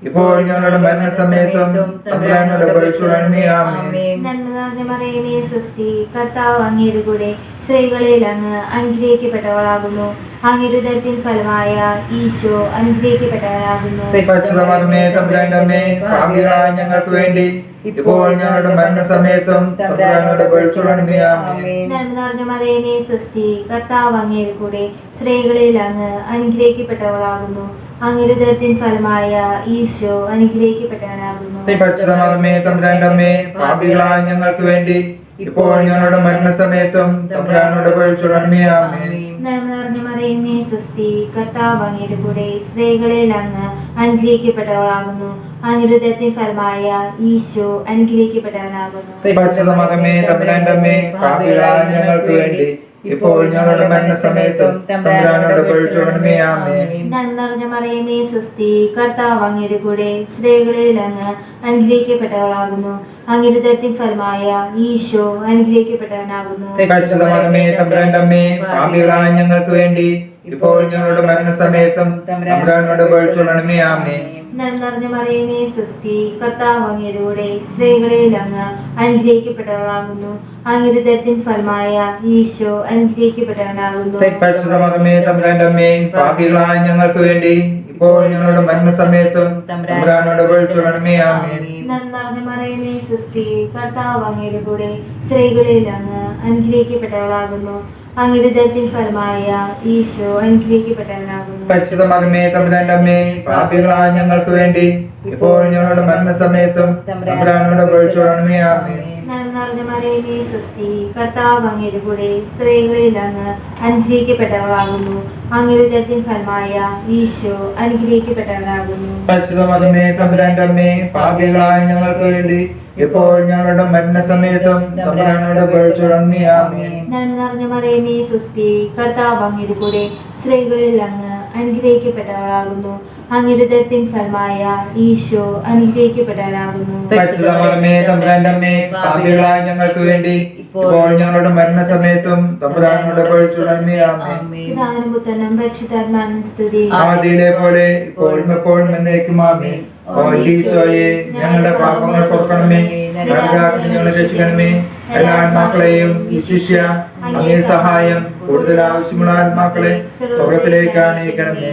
ഇപ്പോൾ ഞങ്ങളുടെ മരണസമയത്തും തമ്പുരാനോട് അപേക്ഷിക്കണമേ. ആമേൻ. നന്മ മറിയമേ സ്വസ്തി, കർത്താവ് അങ്ങയുടെ കൂടെ സ്ത്രീകളിൽ അങ്ങ് അനുഗ്രഹിക്കപ്പെട്ടവളാകുന്നു. അങ്ങയുടെ ഉദരത്തിൻ ഫലമായ ഈശോ അനുഗ്രഹിക്കപ്പെട്ടവനാകുന്നു. പരിശുദ്ധ മറിയമേ തമ്പുരാന്റെ അമ്മേ, പാപികളായ ഞങ്ങൾക്ക് വേണ്ടി ഇപ്പോൾ ഞങ്ങളുടെ മരണസമയത്തും തമ്പുരാനോട് അപേക്ഷിക്കണമേ. ആമേൻ. നന്മ മറിയമേ സ്വസ്തി, കർത്താവ് അങ്ങയുടെ കൂടെ സ്ത്രീകളിൽ അങ്ങ് അനുഗ്രഹിക്കപ്പെട്ടവളാകുന്നു. അങ്ങയുടെ ഉദരത്തിൻ ഫലമായ ഈശോ അനുഗ്രഹിക്കപ്പെട്ടവനാകുന്നു. പരിശുദ്ധ മറിയമേ തമ്പുരാന്റെ അമ്മേ, പാപികളായ ഞങ്ങൾക്ക് വേണ്ടി ഇപ്പോൾ ഞങ്ങളുടെ മരണസമയത്തും തമ്പുരാനോട് അപേക്ഷിക്കണമേ. ആമേൻ. നന്മ മറിയമേ സ്വസ്തി, കർത്താവ് അങ്ങയുടെ കൂടെ സ്ത്രീകളിൽ അങ്ങ് അനുഗ്രഹിക്കപ്പെട്ടവളാകുന്നു. അങ്ങയുടെ ഉദരത്തിൻ ഫലമായ ഈശോ അനുഗ്രഹിക്കപ്പെട്ടവനാകുന്നു. പരിശുദ്ധ മറിയമേ തമ്പുരാന്റെ അമ്മേ, പാപികളായ ഞങ്ങൾക്ക് വേണ്ടി ഇപ്പോൾ ഞങ്ങളുടെ മരണസമയത്തും തമ്പുരാനോട് അപേക്ഷിക്കണമേ. ആമേൻ. നന്മ മറിയമേ സ്വസ്തി, കർത്താവ് അങ്ങയുടെ കൂടെ സ്ത്രീകളിൽ അങ്ങ് അനുഗ്രഹിക്കപ്പെട്ടവളാകുന്നു. അങ്ങയുടെ ഉദരത്തിൻ ഫലമായ ഈശോ അനുഗ്രഹിക്കപ്പെട്ടവനാകുന്നു. പരിശുദ്ധ മറിയമേ തമ്പുരാന്റെ അമ്മേ, പാപികളായ ഞങ്ങൾക്ക് വേണ്ടി ഇപ്പോൾ ഞങ്ങളുടെ മരണസമയത്തും തമ്പുരാനോട് അപേക്ഷിക്കണമേ. ആമേൻ. നന്മ മറിയമേ സ്വസ്തി, കർത്താവ് അങ്ങയുടെ കൂടെ സ്ത്രീകളിൽ അങ്ങ് അനുഗ്രഹിക്കപ്പെട്ടവളാകുന്നു. അങ്ങയുടെ ഉദരത്തിൻ ഫലമായ ഈശോ അനുഗ്രഹിക്കപ്പെട്ടവനാകുന്നു. പരിശുദ്ധ മറിയമേ തമ്പുരാന്റെ അമ്മേ, പാപികളായ ഞങ്ങൾക്ക് വേണ്ടി ഇപ്പോൾ ഞങ്ങളുടെ മരണസമയത്തും തമ്പുരാനോട് അപേക്ഷിച്ചുകൊള്ളണമേ. ആമേൻ. നന്മ മറിയമേ സുസ്തി, കർത്താവ് അങ്ങയുടെ കൂടെ സ്ത്രീകളിൽ അങ്ങ് അനുഗ്രഹിക്കപ്പെട്ടവളാകുന്നു. അങ്ങയുടെ ഉദരത്തിൻ ഫലമായ ഈശോ അനുഗ്രഹിക്കപ്പെട്ടവനാകുന്നു. പരിശുദ്ധ മറിയമേ തമ്പുരാന്റെ അമ്മേ, പാപികളായ ഞങ്ങൾക്ക് വേണ്ടി ഇപ്പോൾ ഞങ്ങളുടെ മരണസമയത്തും തമ്പുരാനോട് അപേക്ഷിച്ചുകൊള്ളണമേ. ആമേൻ. നന്മ മറിയമേ സുസ്തി, കർത്താവ് അങ്ങയുടെ കൂടെ സ്ത്രീകളിൽ അങ്ങ് അനുഗ്രഹിക്കപ്പെട്ടവളാകുന്നു. അങ്ങയുടെ ഉദരത്തിൻ ഫലമായ ഈശോ അനുഗ്രഹിക്കപ്പെട്ടവനാകുന്നു. പരിശുദ്ധ മറിയമേ തമ്പുരാന്റെ അമ്മേ, പാപികളായ ഞങ്ങൾക്ക് വേണ്ടി ഇപ്പോൾ ഞങ്ങളുടെ മരണസമയത്തും തമ്പുരാനോട് അപേക്ഷിച്ചുകൊള്ളണമേ. ആമേൻ. നന്മ മറിയമേ സുസ്തി, കർത്താവ് അങ്ങയുടെ കൂടെ സ്ത്രീകളിൽ അങ്ങ് അനുഗ്രഹിക്കപ്പെട്ടവളാകുന്നു. അങ്ങയുടെ ഉദരത്തിൻ ഫലമായ ഈശോ അനുഗ്രഹിക്കപ്പെട്ടവനാകുന്നു. പരിശുദ്ധ മറിയമേ തമ്പുരാന്റെ അമ്മേ, പാപികളായ ഞങ്ങൾക്ക് വേണ്ടി ഇപ്പോൾ ഞങ്ങളുടെ മരണസമയത്തും തമ്പുരാനോട് അപേക്ഷിച്ചുകൊള്ളണമേ. ആമേൻ. പിതാവിനും പുത്രനും പരിശുദ്ധാത്മാവിനും സ്തുതി. ആദിയിലെ പോലെ ഇപ്പോഴും എപ്പോഴും എന്നേക്കും. ആമേൻ. ഓ ഈശോയെ, ഞങ്ങളുടെ പാപങ്ങൾ പൊറുക്കണമേ, നരകാഗ്നി ഞങ്ങളെ രക്ഷിക്കണമേ. എല്ലാ ആത്മാക്കളെയും വിശിഷ്യ അങ്ങേ സഹായം കൂടുതൽ ആവശ്യമുള്ള ആത്മാക്കളെ സ്വർഗത്തിലേക്ക് ആനയിക്കണമേ.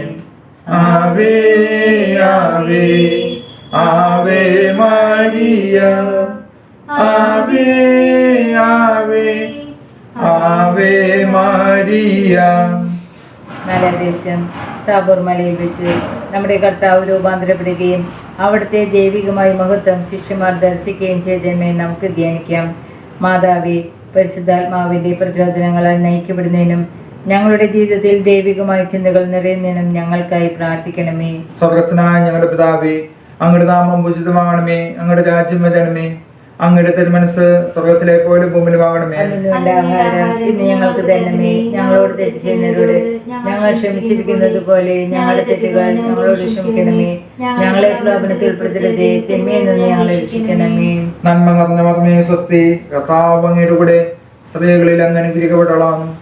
ആവേ ആവേ ആവേ മരിയ, ആവേ ആവേ ആവേ മരിയ. നാലാം ദിവസം താബോർ മലയിൽ വെച്ച് നമ്മുടെ കർത്താവ് രൂപാന്തരപ്പെടുകയും അവിടുത്തെ ദൈവികമായ മഹത്വം ശിഷ്യന്മാർ ദർശിക്കുകയും ചെയ്തതിനെ നമുക്ക് ധ്യാനിക്കാം. മാതാവേ, പരിശുദ്ധാത്മാവിന്റെ പ്രചോദനങ്ങളാൽ നയിക്കപ്പെടുന്നതിനും ഞങ്ങളുടെ ജീവിതത്തിൽ ദൈവികമായ ചിന്തകൾ നിറയുന്നതിനും ഞങ്ങൾക്കായി പ്രാർത്ഥിക്കണമേ. സ്വർഗസ്ഥനായ ഞങ്ങളുടെ പിതാവേ, അങ്ങയുടെ നാമം പൂജിതമാകണമേ. അങ്ങയുടെ രാജ്യം വരണമേ. അങ്ങയുടെ തിരുമനസ് സ്വർഗത്തിലെ പോലെ ഭൂമിയിലുമാകണമേ. അന്നുവേണ്ട ആഹാരം ഇന്ന് ഞങ്ങൾക്ക് തരണമേ. ഞങ്ങളോട് തെറ്റ് ചെയ്യുന്നവരോട് ഞങ്ങൾ ക്ഷമിച്ചിരിക്കുന്നത് പോലെ ഞങ്ങളുടെ തെറ്റുകൾ ഞങ്ങളോട് ക്ഷമിക്കണമേ. ഞങ്ങളെ പ്രലോഭനത്തിൽ ഉൾപ്പെടുത്തരുതേ, തിന്മയിൽ നിന്ന് ഞങ്ങളെ രക്ഷിക്കണമേ. നന്മ നിറഞ്ഞ മറിയമേ സ്വസ്തി, കർത്താവ് അങ്ങയുടെ കൂടെ സ്ത്രീകളിൽ അങ്ങ് അനുഗ്രഹിക്കപ്പെട്ടവളാകുന്നു.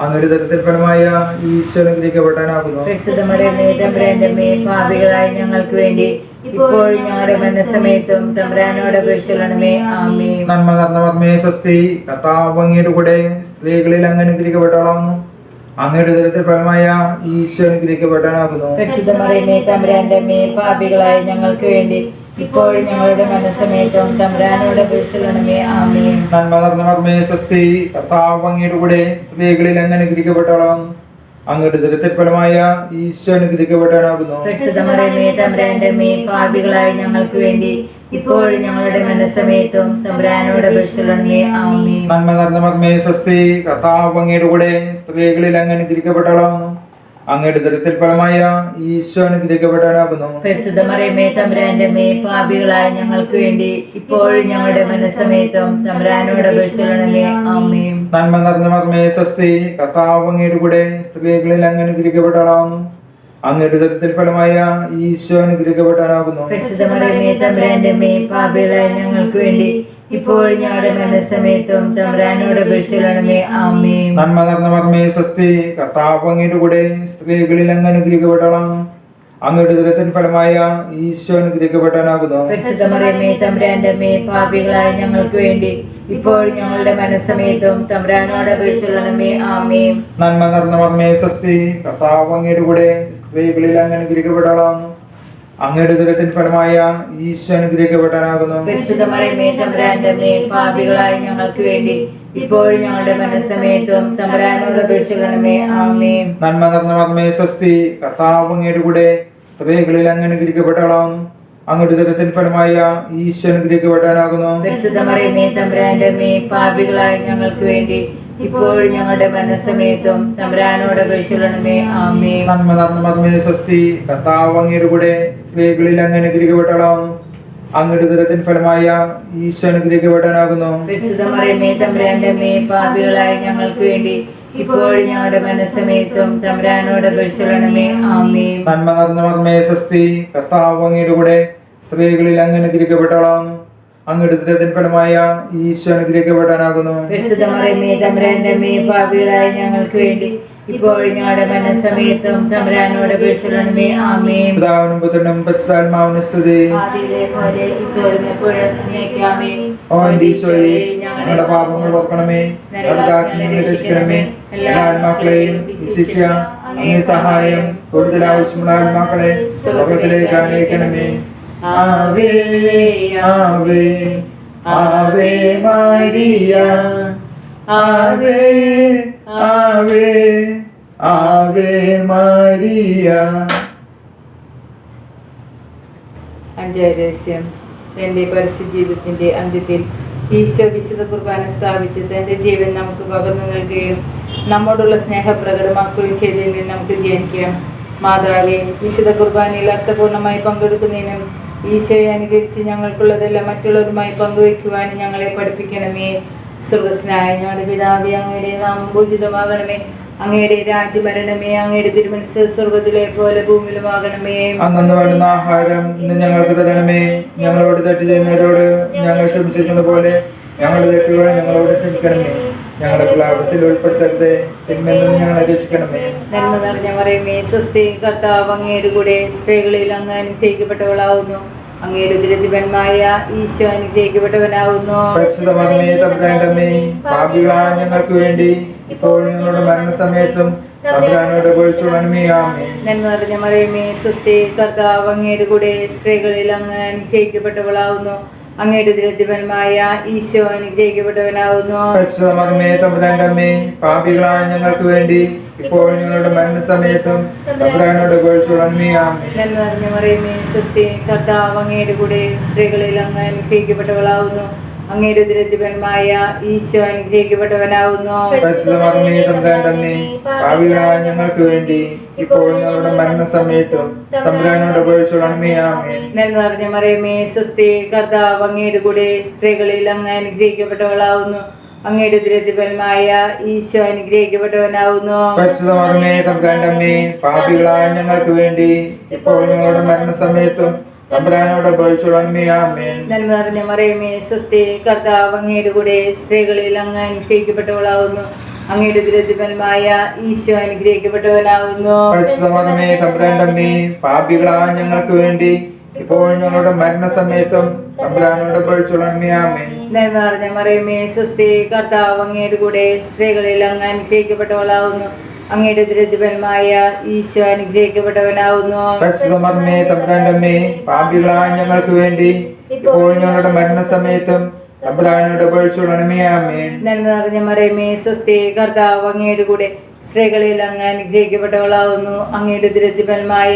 അങ്ങയുടെ ഉദരത്തിൻ ഫലമായ ഈശോ അനുഗ്രഹിക്കപ്പെട്ടവനാകുന്നു. പരിശുദ്ധ മറിയമേ തമ്പുരാന്റെ അമ്മേ, പാപികളായ ഞങ്ങൾക്ക് വേണ്ടി ഇപ്പോഴും ഞങ്ങളുടെ മരണസമയത്തും തമ്പുരാനോട് അപേക്ഷിച്ചുകൊള്ളണമേ. ആമേൻ. നന്മ നിറഞ്ഞ മറിയമേ സ്വസ്തി, കർത്താവ് അങ്ങയുടെ കൂടെ സ്ത്രീകളിൽ അങ്ങ് അനുഗ്രഹിക്കപ്പെട്ടവളാകുന്നു. അങ്ങയുടെ ഉദരത്തിൻ ഫലമായ ഈശോ അനുഗ്രഹിക്കപ്പെട്ടവനാകുന്നു. പരിശുദ്ധ മറിയമേ തമ്പുരാന്റെ അമ്മേ, പാപികളായ ഞങ്ങൾക്ക് വേണ്ടി ഇപ്പോഴും ഞങ്ങളുടെ മരണസമയത്തും തമ്പുരാനോട് അപേക്ഷിച്ചുകൊള്ളണമേ. ആമേൻ. നന്മ നിറഞ്ഞ മറിയമേ സ്വസ്തി, കർത്താവ് അങ്ങയുടെ കൂടെ സ്ത്രീകളിൽ അങ്ങ് അനുഗ്രഹിക്കപ്പെട്ടവളാകുന്നു. അങ്ങയുടെ ഉദരത്തിൻ ഫലമായ ഈശോ അനുഗ്രഹിക്കപ്പെട്ടവനാകുന്നു. പരിശുദ്ധ മറിയമേ തമ്പുരാന്റെ അമ്മേ, പാപികളായ ഞങ്ങൾക്ക് വേണ്ടി ഇപ്പോഴും ഞങ്ങളുടെ മരണസമയത്തും തമ്പുരാനോട് അപേക്ഷിച്ചുകൊള്ളണമേ. ആമേൻ. നന്മ നിറഞ്ഞ മറിയമേ സ്വസ്തി, കർത്താവ് അങ്ങയുടെ കൂടെ സ്ത്രീകളിൽ അങ്ങ് അനുഗ്രഹിക്കപ്പെട്ടവളാകുന്നു. അങ്ങയുടെ ഉദരത്തിൻ ഫലമായ ഈശോ അനുഗ്രഹിക്കപ്പെട്ടവനാകുന്നു. പരിശുദ്ധ മറിയമേ തമ്പുരാന്റെ അമ്മേ, പാപികളായ ഞങ്ങൾക്ക് വേണ്ടി ഇപ്പോഴും ഞങ്ങളുടെ മരണസമയത്തും തമ്പുരാനോട് അപേക്ഷിച്ചുകൊള്ളണമേ. ആമേൻ. നന്മ നിറഞ്ഞ മറിയമേ സ്വസ്തി, കർത്താവ് അങ്ങയുടെ കൂടെ സ്ത്രീകളിൽ അങ്ങ് അനുഗ്രഹിക്കപ്പെട്ടവളാകുന്നു. അങ്ങയുടെ ഉദരത്തിൻ ഫലമായ ഈശോ അനുഗ്രഹിക്കപ്പെട്ടവനാകുന്നു. പരിശുദ്ധ മറിയമേ തമ്പുരാന്റെ അമ്മേ, പാപികളായ ഞങ്ങൾക്ക് വേണ്ടി ഇപ്പോഴും ഞങ്ങളുടെ മരണസമയത്തും തമ്പുരാനോട് അപേക്ഷിച്ചുകൊള്ളണമേ. ആമേൻ. നന്മ നിറഞ്ഞ മറിയമേ സ്വസ്തി, കർത്താവ് അങ്ങയുടെ കൂടെ സ്ത്രീകളിൽ അങ്ങ് അനുഗ്രഹിക്കപ്പെട്ടവളാകുന്നു. അങ്ങയുടെ ഉദരത്തിൻ ഫലമായ ഈശോ അനുഗ്രഹിക്കപ്പെട്ടവനാകുന്നു. പരിശുദ്ധ മറിയമേ തമ്പുരാന്റെ അമ്മേ, പാപികളായ ഞങ്ങൾക്ക് വേണ്ടി ഇപ്പോഴും ഞങ്ങളുടെ മരണസമയത്തും തമ്പുരാനോട് അപേക്ഷിച്ചുകൊള്ളണമേ. ആമേൻ. നന്മ നിറഞ്ഞ മറിയമേ സ്വസ്തി, കർത്താവ് അങ്ങയുടെ കൂടെ സ്ത്രീകളിൽ അങ്ങ് അനുഗ്രഹിക്കപ്പെട്ടവളാകുന്നു. അങ്ങയുടെ ഉദരത്തിൻ ഫലമായ ഈശോ അനുഗ്രഹിക്കപ്പെട്ടവനാകുന്നു. പരിശുദ്ധ മറിയമേ തമ്പുരാന്റെ അമ്മേ, പാപികളായ ഞങ്ങൾക്ക് വേണ്ടി ഇപ്പോഴും ഞങ്ങളുടെ മരണസമയത്തും തമ്പുരാനോട് അപേക്ഷിച്ചുകൊള്ളണമേ. ആമേൻ. നന്മ നിറഞ്ഞ മറിയമേ സ്വസ്തി, കർത്താവ് അങ്ങയുടെ കൂടെ സ്ത്രീകളിൽ അങ്ങ് അനുഗ്രഹിക്കപ്പെട്ടവളാകുന്നു. അങ്ങയുടെ ഉദരത്തിൻ ഫലമായ ഈശോ അനുഗ്രഹിക്കപ്പെട്ടവനാകുന്നു. പരിശുദ്ധ മറിയമേ തമ്പുരാന്റെ അമ്മേ, പാപികളായ ഞങ്ങൾക്ക് വേണ്ടി ഇപ്പോഴും ഞങ്ങളുടെ മരണസമയത്തും തമ്പുരാനോട് അപേക്ഷിച്ചുകൊള്ളണമേ. ആമേൻ. നന്മ നിറഞ്ഞ മറിയമേ സ്വസ്തി, കർത്താവ് അങ്ങയുടെ കൂടെ സ്ത്രീകളിൽ അങ്ങ് അനുഗ്രഹിക്കപ്പെട്ടവളാകുന്നു. അങ്ങയുടെ ഉദരത്തിൻ ഫലമായ ഈശോ അനുഗ്രഹിക്കപ്പെട്ടവനാകുന്നു. പരിശുദ്ധ മറിയമേ തമ്പുരാന്റെ അമ്മേ, പാപികളായ ഞങ്ങൾക്ക് വേണ്ടി ഇപ്പോഴും ഞങ്ങളുടെ മരണസമയത്തും തമ്പുരാനോട് അപേക്ഷിച്ചുകൊള്ളണമേ. ആമേൻ. നന്മ നിറഞ്ഞ മറിയമേ സ്വസ്തി, കർത്താവ് അങ്ങയുടെ കൂടെ സ്ത്രീകളിൽ അങ്ങ് അനുഗ്രഹിക്കപ്പെട്ടവളാകുന്നു. അങ്ങയുടെ ഉദരത്തിൻ ഫലമായ ഈശോ അനുഗ്രഹിക്കപ്പെട്ടവനാകുന്നു. പരിശുദ്ധ മറിയമേ തമ്പുരാന്റെ അമ്മേ, പാപികളായ ഞങ്ങൾക്ക് വേണ്ടി ഇപ്പോൾ ഞങ്ങളുടെ മനസ്സമയത്തും തമ്പുരാനോട് അപേക്ഷിക്കണമേ. ആമേൻ. പിതാവിനും പുത്രനും പരിശുദ്ധാത്മാവിനും സ്തുതി. ആദിയിലെ പോലെ ഇപ്പോഴും എപ്പോഴും എന്നേക്കും. ആമേൻ. ഓ എന്റെ ഈശോയെ, ഞങ്ങളുടെ പാപങ്ങൾ ഓർക്കണമേ, നരകാഗ്നിയിൽ നിന്ന് രക്ഷിക്കണമേ. എല്ലാ ആത്മാക്കളെയും വിശിഷ്യ അങ്ങേ സഹായം കൂടുതൽ ആവശ്യമുള്ള ആത്മാക്കളെ സ്വർഗ്ഗത്തിലേക്ക് ആനയിക്കണമേ. ആവേ ആവേ ആവേ മരിയ, ആവേ ആവേ ആവേ മരിയ. അഞ്ചാം രഹസ്യം. എൻ്റെ പരസ്യ ജീവിതത്തിൻ്റെ അന്ത്യത്തിൽ ഈശോ വിശുദ്ധ കുർബാന സ്ഥാപിച്ച് തൻ്റെ ജീവൻ നമുക്ക് പകർന്നു നൽകുകയും നമ്മോടുള്ള സ്നേഹം പ്രകടമാക്കുകയും ചെയ്തതിൽ നമുക്ക് ധ്യാനിക്കാം. മാതാവേ, വിശുദ്ധ കുർബാനയിൽ അർത്ഥപൂർണ്ണമായി പങ്കെടുക്കുന്നതിനും ഈശോയെ അനുകരിച്ച് ഞങ്ങൾക്കുള്ളതെല്ലാം മറ്റുള്ളവരുമായി പങ്കുവയ്ക്കുവാനും ഞങ്ങളെ പഠിപ്പിക്കണമേ. സ്വർഗസ്നായ ഞങ്ങളുടെ പിതാവേ, അങ്ങയുടെ നാമം പൂജിതമാകണമേ. അങ്ങയുടെ രാജ്യം വരണമേ. അങ്ങയുടെ തിരുമനസ്സ് സ്വർഗത്തിലെ പോലെ ഭൂമിയിലുമാകണമേ. അന്നു വേണ്ടുന്ന ആഹാരം ഇന്ന് ഞങ്ങൾക്ക് തരണമേ. ഞങ്ങളോട് തെറ്റ് ചെയ്യുന്നവരോട് ഞങ്ങൾ ക്ഷമിച്ചിരിക്കുന്ന പോലെ ഞങ്ങളുടെ തെറ്റുകൾ ഞങ്ങളോട് ക്ഷമിക്കണമേ. ഞങ്ങളുടെ പ്രലാപത്തിൽ ഉൾപ്പെടുത്തരുതേ, തിന്മയിൽ നിന്ന് ഞങ്ങളെ രക്ഷിക്കണമേ. നന്മ നിറഞ്ഞ മറിയമേ, സ്വസ്തി, കർത്താവ് അങ്ങയുടെ കൂടെ സ്ത്രീകളിൽ അങ്ങ് അനുഗ്രഹിക്കപ്പെട്ടവളാവുന്നു. അങ്ങയുടെ ഉദരത്തിപന്മായ ഈശോ അനുഗ്രഹിക്കപ്പെട്ടവനാവുന്നു. പരിശുദ്ധ മറിയമേ, തമ്പുരാന്റെ അമ്മേ, പാപികളായ ഞങ്ങൾക്ക് വേണ്ടി ഇപ്പോൾ ഞങ്ങളുടെ മരണസമയത്തും തമ്പുരാനോട് അപേക്ഷിച്ചുകൊള്ളണമേ. ആമേൻ. നന്മ നിറഞ്ഞ മറിയമേ, സ്വസ്തി, കർത്താവ് അങ്ങയുടെ കൂടെ സ്ത്രീകളിൽ അങ്ങ് അനുഗ്രഹിക്കപ്പെട്ടവളാവുന്നു. അങ്ങയുടെ ഉദരത്തിപന്മായ ഈശോ അനുഗ്രഹിക്കപ്പെട്ടവനാവുന്നു. പരിശുദ്ധ മറിയമേ, തമ്പുരാന്റെ അമ്മേ, പാപികളായ ഞങ്ങൾക്ക് വേണ്ടി ഇപ്പോൾ ഞങ്ങളുടെ മരണസമയത്തും തമ്പുരാനോട് അപേക്ഷിച്ചുകൊള്ളണമേ. ആമേൻ. നന്മ നിറഞ്ഞ മറിയമേ, സ്വസ്തി, കർത്താവ് അങ്ങയുടെ കൂടെ സ്ത്രീകളിൽ അങ്ങ് അനുഗ്രഹിക്കപ്പെട്ടവളാവുന്നു. അങ്ങയുടെ ഉദരത്തിപന്മായ ഈശോ അനുഗ്രഹിക്കപ്പെട്ടവനാവുന്നു. പരിശുദ്ധ മറിയമേ, തമ്പുരാന്റെ അമ്മേ, പാപികളായ ഞങ്ങൾക്ക് വേണ്ടി ഇപ്പോൾ ഞങ്ങളുടെ മരണസമയത്തും തമ്പുരാനോട് അപേക്ഷിച്ചുകൊള്ളണമേ. ആമേൻ. നന്മ നിറഞ്ഞ മറിയമേ, സ്വസ്തി, കർത്താവ് അങ്ങയുടെ കൂടെ സ്ത്രീകളിൽ അങ്ങ് അനുഗ്രഹിക്കപ്പെട്ടവളാവുന്നു. അങ്ങയുടെ ഉദരത്തിപന്മായ ഈശോ അനുഗ്രഹിക്കപ്പെട്ടവനാവുന്നു. പരിശുദ്ധ മറിയമേ, തമ്പുരാന്റെ അമ്മേ, പാപികളായ ഞങ്ങൾക്ക് വേണ്ടി ഇപ്പോൾ ഞങ്ങളുടെ മരണസമയത്തും തമ്പുരാനോട് അപേക്ഷിച്ചുകൊള്ളണമേ. ആമേൻ. നന്മ നിറഞ്ഞ മറിയമേ, സ്വസ്തി, കർത്താവ് അങ്ങയുടെ കൂടെ സ്ത്രീകളിൽ അങ്ങ് അനുഗ്രഹിക്കപ്പെട്ടവളാവുന്നു. അങ്ങയുടെ ഉദരത്തിപന്മായ ഈശോ അനുഗ്രഹിക്കപ്പെട്ടവനാവുന്നു. പരിശുദ്ധ മറിയമേ, തമ്പുരാന്റെ അമ്മേ, പാപികളായ ഞങ്ങൾക്ക് വേണ്ടി ഇപ്പോൾ ഞങ്ങളുടെ മരണസമയത്തും തമ്പുരാനോട് അപേക്ഷിച്ചുകൊള്ളണമേ. ആമേൻ. നന്മ നിറഞ്ഞ മറിയമേ, സ്വസ്തി, കർത്താവ് അങ്ങയുടെ കൂടെ സ്ത്രീകളിൽ അങ്ങ് അനുഗ്രഹിക്കപ്പെട്ടവളാവുന്നു. അങ്ങയുടെ ഉദരത്തിപന്മായ ഈശോ അനുഗ്രഹിക്കപ്പെട്ടവനാവുന്നു. പരിശുദ്ധ മറിയമേ, തമ്പുരാന്റെ അമ്മേ, പാപികളായ ഞങ്ങൾക്ക് വേണ്ടി ഇപ്പോൾ ഞങ്ങളുടെ മരണസമയത്തും തമ്പുരാനോട് അപേക്ഷിച്ചുകൊള്ളണമേ. ആമേൻ. നന്മ നിറഞ്ഞ മറിയമേ, സ്വസ്തി, കർത്താവ് അങ്ങയുടെ കൂടെ സ്ത്രീകളിൽ അങ്ങ് അനുഗ്രഹിക്കപ്പെട്ടവളാവുന്നു. അങ്ങയുടെ ഉദരത്തിപന്മായ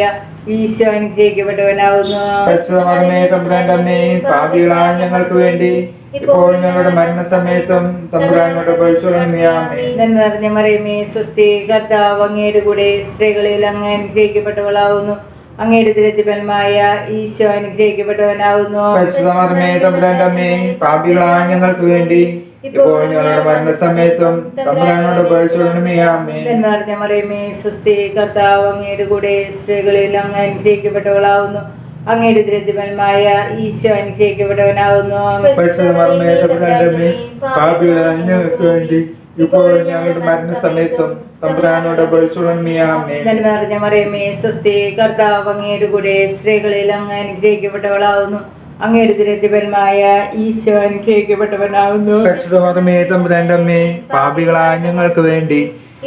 ഈശോ അനുഗ്രഹിക്കപ്പെട്ടവനാവുന്നു. പരിശുദ്ധ മറിയമേ, തമ്പുരാന്റെ അമ്മേ, പാപികളായ ഞങ്ങൾക്ക് വേണ്ടി ഇപ്പോൾ ഞങ്ങളുടെ മരണസമയത്തും തമ്പുരാനോട് അപേക്ഷിച്ചുകൊള്ളണമേ. ആമേൻ. നന്മ നിറഞ്ഞ മറിയമേ, സ്വസ്തി, കർത്താവ് അങ്ങയുടെ കൂടെ സ്ത്രീകളിൽ അങ്ങ് അനുഗ്രഹിക്കപ്പെട്ടവളാവുന്നു. അങ്ങയുടെ ഉദരത്തിപന്മായ ഈശോ അനുഗ്രഹിക്കപ്പെട്ടവനാവുന്നു. പരിശുദ്ധ മറിയമേ, തമ്പുരാന്റെ അമ്മേ, പാപികളായ ഞങ്ങൾക്ക് വേണ്ടി ഇപ്പോൾ ഞങ്ങളുടെ മരണസമയത്തും തമ്പുരാനോട് അപേക്ഷിച്ചുകൊള്ളണമേ. ആമേൻ. നന്മ നിറഞ്ഞ മറിയമേ, സ്വസ്തി, കർത്താവ് അങ്ങയുടെ കൂടെ സ്ത്രീകളിൽ അങ്ങ് അനുഗ്രഹിക്കപ്പെട്ടവളാവുന്നു. അങ്ങയുടെ ഉദരത്തിപന്മായ ഈശോ അനുഗ്രഹിക്കപ്പെട്ടവനാവുന്നു. പരിശുദ്ധ മറിയമേ, തമ്പുരാന്റെ അമ്മേ, പാപികളായ ഞങ്ങൾക്ക് വേണ്ടി ഇപ്പോൾ ഞങ്ങളുടെ മരണസമയത്തും തമ്പുരാനോട് അപേക്ഷിച്ചുകൊള്ളണമേ. ആമേൻ. നന്മ നിറഞ്ഞ മറിയമേ, സ്വസ്തി, കർത്താവ് അങ്ങയുടെ കൂടെ സ്ത്രീകളിൽ അങ്ങ് അനുഗ്രഹിക്കപ്പെട്ടവളാവുന്നു. അങ്ങയുടെ ഉദരത്തിപന്മായ ഈശോ അനുഗ്രഹിക്കപ്പെട്ടവനാവുന്നു. പരിശുദ്ധ മറിയമേ, തമ്പുരാന്റെ അമ്മേ, പാപികളായ ഞങ്ങൾക്ക് വേണ്ടി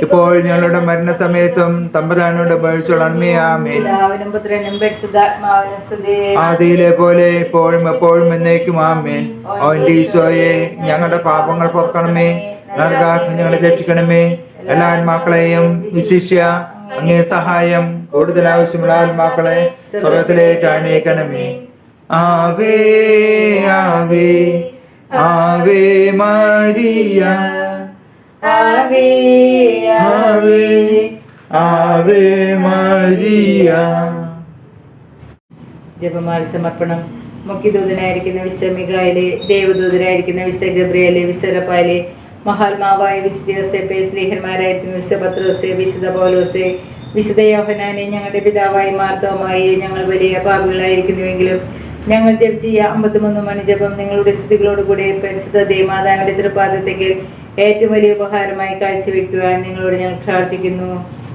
ഇപ്പോൾ ഞങ്ങളുടെ മരണസമയത്തും തമ്പുരാനോട് അപേക്ഷിച്ചുകൊള്ളണമേ. ആമേൻ. പിതാവിനും പുത്രനും പരിശുദ്ധാത്മാവിനും സ്തുതി. ആദിയിലെ പോലെ ഇപ്പോഴും എപ്പോഴും എന്നേക്കും. ആമേൻ. ഓ എന്റെ ഈശോയെ, ഞങ്ങളുടെ പാപങ്ങൾ പൊറുക്കണമേ, നരകാഗ്നി ഞങ്ങളെ രക്ഷിക്കണമേ. എല്ലാ ആത്മാക്കളെയും വിശിഷ്യ അങ്ങേ സഹായം കൂടുതൽ ആവശ്യമുള്ള ആത്മാക്കളെ സ്വർഗ്ഗത്തിലേക്ക് ആനയിക്കണമേ. ആവേ ആവേ ആവേ മരിയ, ആവേ ആവേ ആവേ മരിയ. ജപമാല സമർപ്പണം. മുഖ്യദൂതനായിരിക്കുന്ന വിശുദ്ധ മിഖായേലേ, ദേവദൂതരായിരിക്കുന്ന വിശുദ്ധ ഗബ്രിയേലേ, വിശുദ്ധ റഫായേലേ, മഹാത്മാവായ വിശുദ്ധ യോസേപ്പേ, സ്ലീഹന്മാരായിരിക്കുന്ന വിശുദ്ധ പത്രോസേ, വിശുദ്ധ പൗലോസേ, വിശുദ്ധ യോഹന്നാനെ, ഞങ്ങളുടെ പിതാവായ മാർത്തോമായെ, ഞങ്ങൾ വലിയ പാപികളായിരിക്കുന്നുവെങ്കിലും ഞങ്ങൾ ജപിച്ച 53 മണിജപം നിങ്ങളുടെ സ്തുതികളോടുകൂടെ പരിശുദ്ധ ദേവമാതാവിന്റെ തൃപ്പാദത്തെങ്കിൽ ഏറ്റവും വലിയ ഉപഹാരമായി കാഴ്ചവെക്കുവാൻ നിങ്ങളോട് ഞങ്ങൾ പ്രാർത്ഥിക്കുന്നു.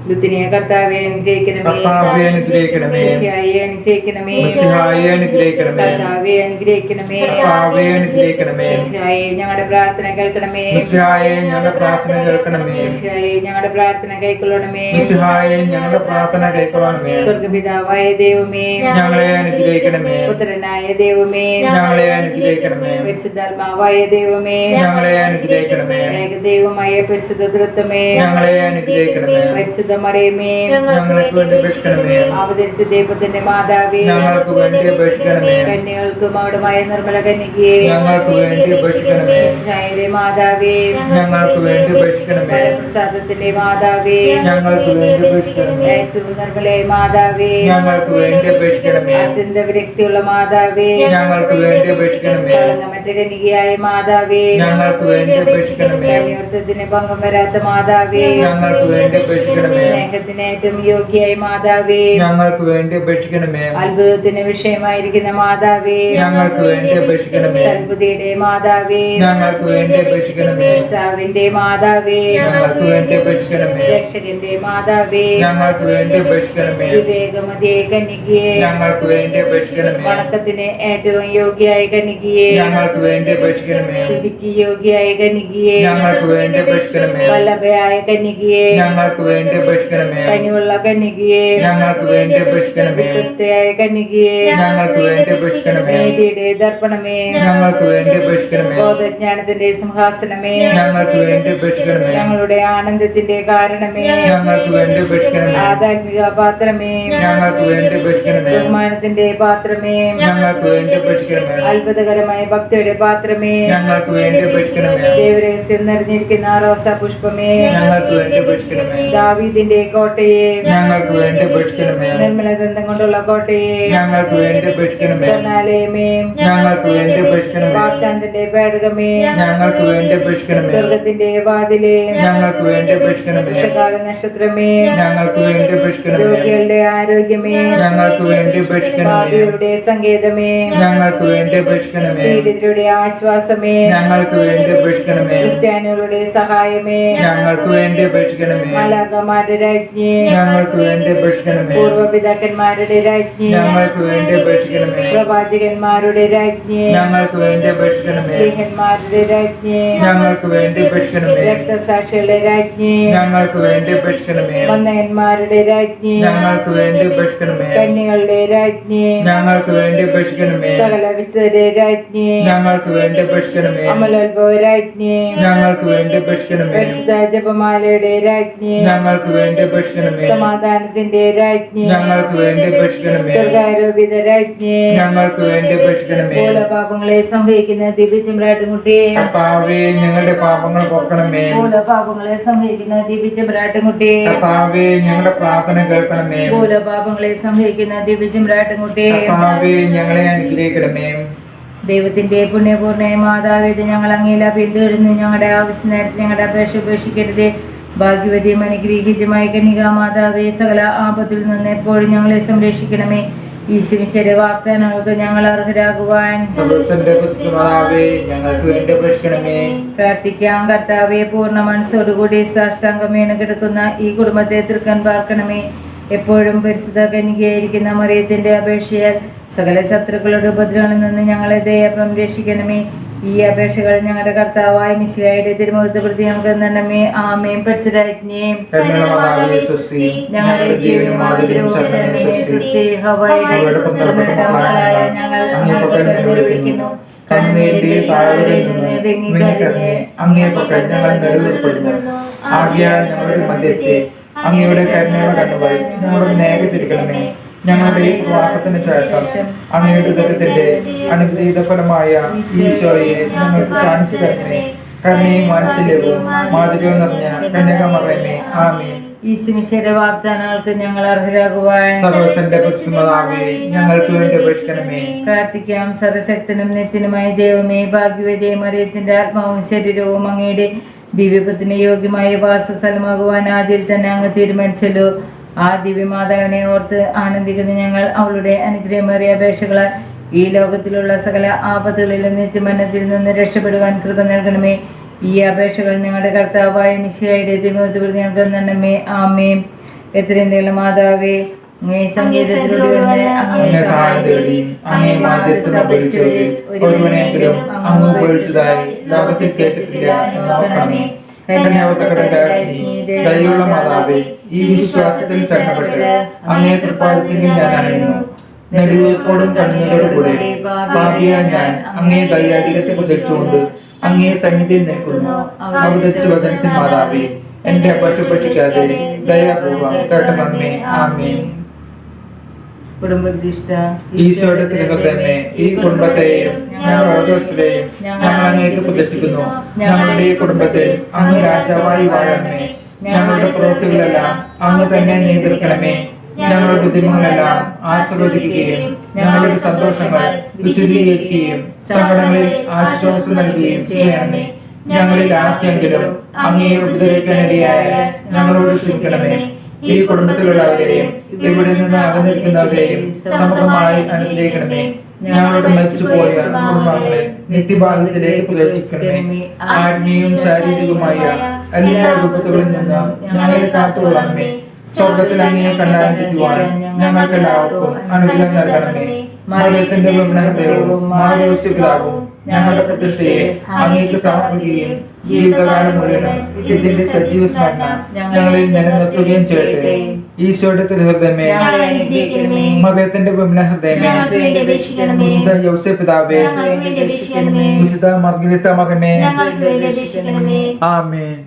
ലുത്തിനെ കർത്താവെ അനുഗ്രഹിക്കണമേ, കർത്താവെ അനുഗ്രഹിക്കണമേ, മിശിഹായെ അനുഗ്രഹിക്കണമേ, മിശിഹായെ അനുഗ്രഹിക്കണമേ, കർത്താവെ അനുഗ്രഹിക്കണമേ, കർത്താവെ അനുഗ്രഹിക്കണമേ, മിശിഹായെ ഞങ്ങളുടെ പ്രാർത്ഥന കേൾക്കണമേ, മിശിഹായെ ഞങ്ങളുടെ പ്രാർത്ഥന കേൾക്കണമേ, മിശിഹായെ ഞങ്ങളുടെ പ്രാർത്ഥന കൈക്കൊള്ളണമേ, മിശിഹായെ ഞങ്ങളുടെ പ്രാർത്ഥന കൈക്കൊള്ളണമേ. സ്വർഗപിതാവായ ദൈവമേ, ഞങ്ങളെ അനുഗ്രഹിക്കണമേ, പുത്രനായ ദൈവമേ, ഞങ്ങളെ അനുഗ്രഹിക്കണമേ, പരിശുദ്ധാത്മാവായ ദൈവമേ, ഞങ്ങളെ അനുഗ്രഹിക്കണമേ, ഏകദൈവമായ പരിശുദ്ധ തൃത്വമേ, ഞങ്ങളെ അനുഗ്രഹിക്കണമേ, പരിശുദ്ധ മറിയമേ, ഞങ്ങൾക്ക് വേണ്ടി അപേക്ഷിക്കണമേ, അവതരിച്ച ദൈവത്തിന്റെ മാതാവേ, ഞങ്ങൾക്ക് വേണ്ടി അപേക്ഷിക്കണമേ, കന്യകൾക്ക് മൗഢമായ നിർമ്മല കന്യകയെ, ഞങ്ങൾക്ക് വേണ്ടി അപേക്ഷിക്കണമേ, മിശിഹായുടെ മാതാവേ, ഞങ്ങൾക്ക് വേണ്ടി അപേക്ഷിക്കണമേ, പ്രസാദത്തിന്റെ മാതാവേ, ഞങ്ങൾക്ക് വേണ്ടി അപേക്ഷിക്കണമേ, ഏറ്റവും നിർമ്മലയായ മാതാവേ, ഞങ്ങൾക്ക് വേണ്ടി അപേക്ഷിക്കണമേ, അത്യന്ത വിരക്തിയുള്ള മാതാവേ, ഞങ്ങൾക്ക് വേണ്ടി അപേക്ഷിക്കണമേ, കളങ്കമറ്റ കന്യകയായ മാതാവേ, ഞങ്ങൾക്ക് വേണ്ടി അപേക്ഷിക്കണമേ, കന്യോർത്ഥത്തിന് ഭംഗം വരാത്ത മാതാവേ, ഞങ്ങൾക്ക് വേണ്ടി അപേക്ഷിക്കണമേ, സ്നേഹത്തിന് ഏറ്റവും യോഗ്യയായ മാതാവേ, ഞങ്ങൾക്ക് വേണ്ടി അപേക്ഷിക്കണമേ, അത്ഭുതത്തിന് വിഷയമായിരിക്കുന്ന മാതാവേ, ഞങ്ങൾക്ക് വേണ്ടി അപേക്ഷിക്കണമേ, സൽബുദ്ധിയുടെ മാതാവേ, ഞങ്ങൾക്ക് വേണ്ടി അപേക്ഷിക്കണമേ, സൃഷ്ടാവിന്റെ മാതാവേ, ഞങ്ങൾക്ക് വേണ്ടി അപേക്ഷിക്കണമേ, രക്ഷകന്റെ മാതാവേ, ഞങ്ങൾക്ക് വേണ്ടി അപേക്ഷിക്കണമേ, വിവേകമതിയെ കന്യകയെ, ഞങ്ങൾക്ക് വേണ്ടി അപേക്ഷിക്കണമേ, വണക്കത്തിന് ഏറ്റവും യോഗ്യയായ കന്യകയെ, ഞങ്ങൾക്ക് വേണ്ടി അപേക്ഷിക്കണമേ, സ്തുതിക്ക് യോഗ്യയായ കന്യകയെ, ഞങ്ങൾക്ക് വേണ്ടി അപേക്ഷിക്കണമേ, വല്ലഭയായ കന്യകയെ, ഞങ്ങൾക്ക് വേണ്ടി അപേക്ഷിക്കണമേ, കനിവുള്ള കന്യകയെ, ഞങ്ങൾക്ക് വേണ്ടി അപേക്ഷിക്കണമേ, വിശ്വസ്തയായ കന്യകയെ, ഞങ്ങൾക്ക് വേണ്ടി അപേക്ഷിക്കണമേ, നീതിയുടെ ദർപ്പണമേ, ഞങ്ങൾക്ക് വേണ്ടി അപേക്ഷിക്കണമേ, ബോധജ്ഞാനത്തിന്റെ സിംഹാസനമേ, ഞങ്ങൾക്ക് വേണ്ടി അപേക്ഷിക്കണമേ, ഞങ്ങളുടെ ആനന്ദത്തിന്റെ കാരണമേ, ഞങ്ങൾക്ക് വേണ്ടി അപേക്ഷിക്കണമേ, ആധ്യാത്മിക പാത്രമേ, ഞങ്ങൾക്ക് വേണ്ടി അപേക്ഷിക്കണമേ, ബഹുമാനത്തിന്റെ പാത്രമേ, ഞങ്ങൾക്ക് വേണ്ടി അപേക്ഷിക്കണമേ, അത്ഭുതകരമായ ഭക്തിയുടെ പാത്രമേ, ഞങ്ങൾക്ക് വേണ്ടി അപേക്ഷിക്കണമേ, ദൈവരഹസ്യം നിറഞ്ഞിരിക്കുന്ന റോസാ പുഷ്പമേ, ഞങ്ങൾക്ക് വേണ്ടി അപേക്ഷിക്കണമേ, ദാവീദിന്റെ കോട്ടയെ, ഞങ്ങൾക്ക് വേണ്ടി അപേക്ഷിക്കണമേ, നിർമ്മലദന്തം കൊണ്ടുള്ള കോട്ടയെ, ഞങ്ങൾക്ക് വേണ്ടി അപേക്ഷിക്കണമേ, സ്വർണ്ണാലയമേ, ഞങ്ങൾക്ക് വേണ്ടി അപേക്ഷിക്കണമേ, വാഗ്ദാനത്തിന്റെ പേടകമേ, ഞങ്ങൾക്ക് വേണ്ടി അപേക്ഷിക്കണമേ, സ്വർഗത്തിന്റെ വാതിലേ, ഞങ്ങൾക്ക് വേണ്ടി അപേക്ഷിക്കണമേ, വൃഷകാല നക്ഷത്രമേ, ഞങ്ങൾക്ക് വേണ്ടി അപേക്ഷിക്കണമേ, രോഗികളുടെ ആരോഗ്യമേ, ഞങ്ങൾക്ക് വേണ്ടി അപേക്ഷിക്കണമേ, പാപികളുടെ സങ്കേതമേ, ഞങ്ങൾക്ക് വേണ്ടി അപേക്ഷിക്കണമേ, പീഡിതരുടെ ആശ്വാസമേ, ഞങ്ങൾക്ക് വേണ്ടി അപേക്ഷിക്കണമേ, ക്രിസ്ത്യാനികളുടെ സഹായമേ, ഞങ്ങൾക്ക് വേണ്ടി അപേക്ഷിക്കണമേ, മാലാഖമാരുടെ രാജ്ഞി, ഞങ്ങൾക്ക് വേണ്ടി അപേക്ഷിക്കണമേ, പൂർവപിതാക്കന്മാരുടെ രാജ്ഞി, ഞങ്ങൾക്ക് വേണ്ടി അപേക്ഷിക്കണമേ, പ്രവാചകന്മാരുടെ രാജ്ഞി, ഞങ്ങൾക്ക് വേണ്ടി അപേക്ഷിക്കണമേ, സ്ത്രീഹന്മാരുടെ രാജ്ഞി, ഞങ്ങൾക്ക് വേണ്ടി അപേക്ഷിക്കണമേ, രക്തസാക്ഷികളുടെ രാജ്ഞി, ഞങ്ങൾക്ക് വേണ്ടി അപേക്ഷിക്കണമേ, വന്ദയന്മാരുടെ രാജ്ഞി, ഞങ്ങൾക്ക് വേണ്ടി അപേക്ഷിക്കണമേ, കന്യകളുടെ രാജ്ഞി, ഞങ്ങൾക്ക് വേണ്ടി അപേക്ഷിക്കണമേ, സകല വിശുദ്ധരുടെ രാജ്ഞി, ഞങ്ങൾക്ക് വേണ്ടി അപേക്ഷിക്കണമേ, അമലോത്ഭവ രാജ്ഞി, ഞങ്ങൾക്ക് വേണ്ടി അപേക്ഷിക്കണമേ, പരിശുദ്ധ ജപമാലയുടെ രാജ്ഞി, ഞങ്ങൾക്ക് വേണ്ടി അപേക്ഷിക്കണമേ, സമാധാനത്തിന്റെ രാജ്ഞി, ഞങ്ങൾക്ക് വേണ്ടി അപേക്ഷിക്കണമേ, സ്വർഗാരോപിത രാജ്ഞി, ഞങ്ങൾക്ക് വേണ്ടി അപേക്ഷിക്കണമേ, മൂലപാപങ്ങളെ സംഭവിക്കുന്ന ദിവ്യചമ്പ്രാട്ടുകുട്ടിയെ, കർത്താവേ ഞങ്ങളുടെ പാപങ്ങൾ പൊക്കണമേ, മൂലപാപങ്ങളെ സംഭവിക്കുന്ന ദിവ്യചമ്പ്രാട്ടുകുട്ടിയെ, കർത്താവേ ഞങ്ങളുടെ പ്രാർത്ഥന കേൾക്കണമേ, മൂലപാപങ്ങളെ സംഭവിക്കുന്ന ദിവ്യചമ്പ്രാട്ടുകുട്ടിയെ, കർത്താവേ ഞങ്ങളെ അനുഗ്രഹിക്കണമേ, ദൈവത്തിന്റെ പുണ്യപൂർണ്ണ മാതാവേത് ഞങ്ങൾ അങ്ങയില പിന്തുടരുന്നു. ഞങ്ങളുടെ ആവശ്യ നേരത്തിൽ ഞങ്ങളുടെ അപേക്ഷ ഉപേക്ഷിക്കരുത്. ഭാഗ്യവതിയും അനുഗ്രഹീതമായ കന്യകാ മാതാവേ, സകല ആപത്തിൽ നിന്ന് എപ്പോഴും ഞങ്ങളെ സംരക്ഷിക്കണമേ. ഈശ്വര വാഗ്ദാനങ്ങൾക്ക് ഞങ്ങൾ അർഹരാകുവാൻ സർവ്വസ്വന്റെ പുത്രമാതാവേ ഞങ്ങൾക്ക് വേണ്ടി അപേക്ഷിക്കണമേ. പ്രാർത്ഥിക്കാം. കർത്താവെ, പൂർണ്ണ മനസ്സോടുകൂടി സാഷ്ടാംഗം വീണ് കിടക്കുന്ന ഈ കുടുംബത്തെ തൃക്കൻ പാർക്കണമേ. എപ്പോഴും പരിശുദ്ധ കന്യകയായിരിക്കുന്ന മറിയത്തിന്റെ അപേക്ഷയാൽ സകല ശത്രുക്കളുടെ ഉപദ്രവങ്ങളിൽ നിന്ന് ഞങ്ങളെ ദയാപം രക്ഷിക്കണമേ. ഈ അപേക്ഷകൾ ഞങ്ങളുടെ കർത്താവായ മിശിഹായുടെ തിരുമുഖത്ത് പ്രതി ഞങ്ങൾക്ക് തരണമേ. ആമേൻ. പരിശുദ്ധരാജ്ഞിയേ, കരുണാമയമാതാവേ, സ്വസ്തി. ഞങ്ങളുടെ ജീവനും ആദരവും ശരണമേ. സ്വസ്തി. ഹവ്വായുടെ മക്കളായ ഞങ്ങൾ അങ്ങേ വിളിക്കുന്നു. കണ്ണുനീരിന്റെ താഴ്വരയിൽ നിന്ന് വിങ്ങിക്കരഞ്ഞ് അങ്ങേ പക്കൽ ഞങ്ങൾ നെടുവേർപ്പെടുന്നു. ആകയാൽ ഞങ്ങളുടെ മധ്യസ്ഥെ അങ്ങയുടെ കരുണയുള്ള കണ്ണുകൾ ഞങ്ങളുടെ നേരെ തിരിക്കണമേ. ഞങ്ങളുടെ ഈ പ്രവാസത്തിന് ശേഷം അങ്ങയുടെ ദുരിതത്തിന്റെ അനുഗ്രഹീത ഫലമായ ഈശോയെ ഞങ്ങൾക്ക് കാണിച്ചു തരണമേ. കരുണയും വാത്സല്യവും മാധുര്യവും നിറഞ്ഞ കന്യകമറിയമേ, ആമേൻ. ഈശ്വര വാഗ്ദാനങ്ങൾക്ക് ഞങ്ങൾ അർഹരാകുവാൻ സർവ്വസന്റെ പുസ്തകമാതാവേ ഞങ്ങൾക്ക് വേണ്ടി അപേക്ഷിക്കണമേ. പ്രാർത്ഥിക്കാം. സർവശക്തനും നിത്യനുമായ ദൈവമേ, ഭാഗ്യവതിയെ മറിയത്തിന്റെ ആത്മാവും ശരീരവും അങ്ങയുടെ ദിവ്യപത്തിന് യോഗ്യമായ വാസസ്ഥലമാകുവാൻ ആദ്യം തന്നെ അങ്ങ് തീരുമാനിച്ചല്ലോ. ആ ദിവ്യമാതാവിനെ ഓർത്ത് ആനന്ദിക്കുന്ന ഞങ്ങൾ അവളുടെ അനുഗ്രഹമേറിയ അപേക്ഷകളാൽ ഈ ലോകത്തിലുള്ള സകല ആപത്തുകളിലും നിത്യമരണത്തിൽ നിന്ന് രക്ഷപ്പെടുവാൻ കൃപ നൽകണമേ. ഈ അപേക്ഷകൾ ഞങ്ങളുടെ കർത്താവായ മിശിഹായുടെ തിരുമുഖത്ത് ഞങ്ങൾക്ക് നന്മേ. ആമേൻ. എത്രയും നീളം മാതാവേ, അങ്ങേ സംഗീതത്തിലൂടെ അങ്ങേ സഹായം തേടി അങ്ങേ മാധ്യസ്ഥത ഭരിച്ചവരിൽ ഒരുവനെങ്കിലും അങ്ങ് ഉപേക്ഷിച്ചതായി ലോകത്തിൽ കേട്ടിട്ടില്ല എന്ന് ഓർക്കണമേ. ദയുള്ള മാതാവേ, ഈ വിശ്വാസത്തിൽ ശരണപ്പെട്ട് അങ്ങേ തൃപ്പാദത്തിൽ ഞാൻ അണയുന്നു. നെടുവീർപ്പോടും കണ്ണീരോടും കൂടെ പാപിയ ഞാൻ അങ്ങേ ദയാധികത്തെ പ്രതീക്ഷിച്ചുകൊണ്ട് അങ്ങേ സന്നിധിയിൽ നിൽക്കുന്നു. അവതരിച്ച വചനത്തിൽ മാതാവേ, എന്റെ അപേക്ഷ ഉപേക്ഷിക്കാതെ ദയാപൂർവം കേട്ടണമേ. ആമേൻ. കുടുംബപ്രതിഷ്ഠ. ഈശോയുടെ തിരുഹൃദയമേ, ഈ കുടുംബത്തെയും ഞങ്ങൾ ഓരോരുത്തരെയും ഞങ്ങൾ അങ്ങേക്ക് പ്രതിഷ്ഠിക്കുന്നു. ഞങ്ങളുടെ ഈ കുടുംബത്തിൽ അങ്ങ് രാജാവായി വാഴണമേ. ഞങ്ങളുടെ പ്രവൃത്തികളെല്ലാം അങ്ങ് തന്നെ നിയന്ത്രിക്കണമേ. ഞങ്ങളുടെ ഉദ്യമങ്ങളെല്ലാം ആശീർവദിക്കുകയും ഞങ്ങളുടെ സന്തോഷങ്ങൾ വിശദീകരിക്കുകയും സങ്കടങ്ങളിൽ ആശ്വാസം നൽകുകയും ചെയ്യണമേ. ഞങ്ങളിൽ ആർക്കെങ്കിലും അങ്ങയെ ഉപദ്രവിക്കാനിടയായ ഞങ്ങളോട് ക്ഷമിക്കണമേ. ഈ കുടുംബത്തിലുള്ളവരെയും ഇവിടെ നിന്ന് അകന്നിരിക്കുന്നവരെയും സമൂഹമായി അനുഗ്രഹിക്കണമേ. ഞങ്ങളുടെ മരിച്ചുപോയ കുടുംബാംഗങ്ങളെ നിത്യഭാഗ്യത്തിലേക്ക് പ്രവേശിക്കണമേ. ആത്മീയവും ശാരീരികവുമായ എല്ലാ രൂപത്തുകളിൽ നിന്ന് ഞങ്ങളെ കാത്തുകൊള്ളണമേ. സ്വർഗത്തിൽ അങ്ങയെ കണ്ടാനന്ദിക്കുവാൻ ഞങ്ങൾക്ക് എല്ലാവർക്കും അനുഗ്രഹം നൽകണമേ. മറിയത്തിന്റെ വിമനഹൃദയവും മാതൃപിതാവും ഞങ്ങളുടെ പ്രതിഷ്ഠയെ അങ്ങേക്ക് സമർപ്പിക്കുകയും ജീവിതകാലം മുഴുവനും ഇതിന്റെ സജീവ സ്മരണ ഞങ്ങളിൽ നിലനിർത്തുകയും ചെയ്യട്ടെ. ഈശോയുടെ തിരുഹൃദയമേ, മറിയത്തിന്റെ വിമനഹൃദയമേ, വിശുദ്ധ യൗസേപ്പ് പിതാവേ, വിശുദ്ധ മർഗരിത്ത മകനേ, ആമേൻ.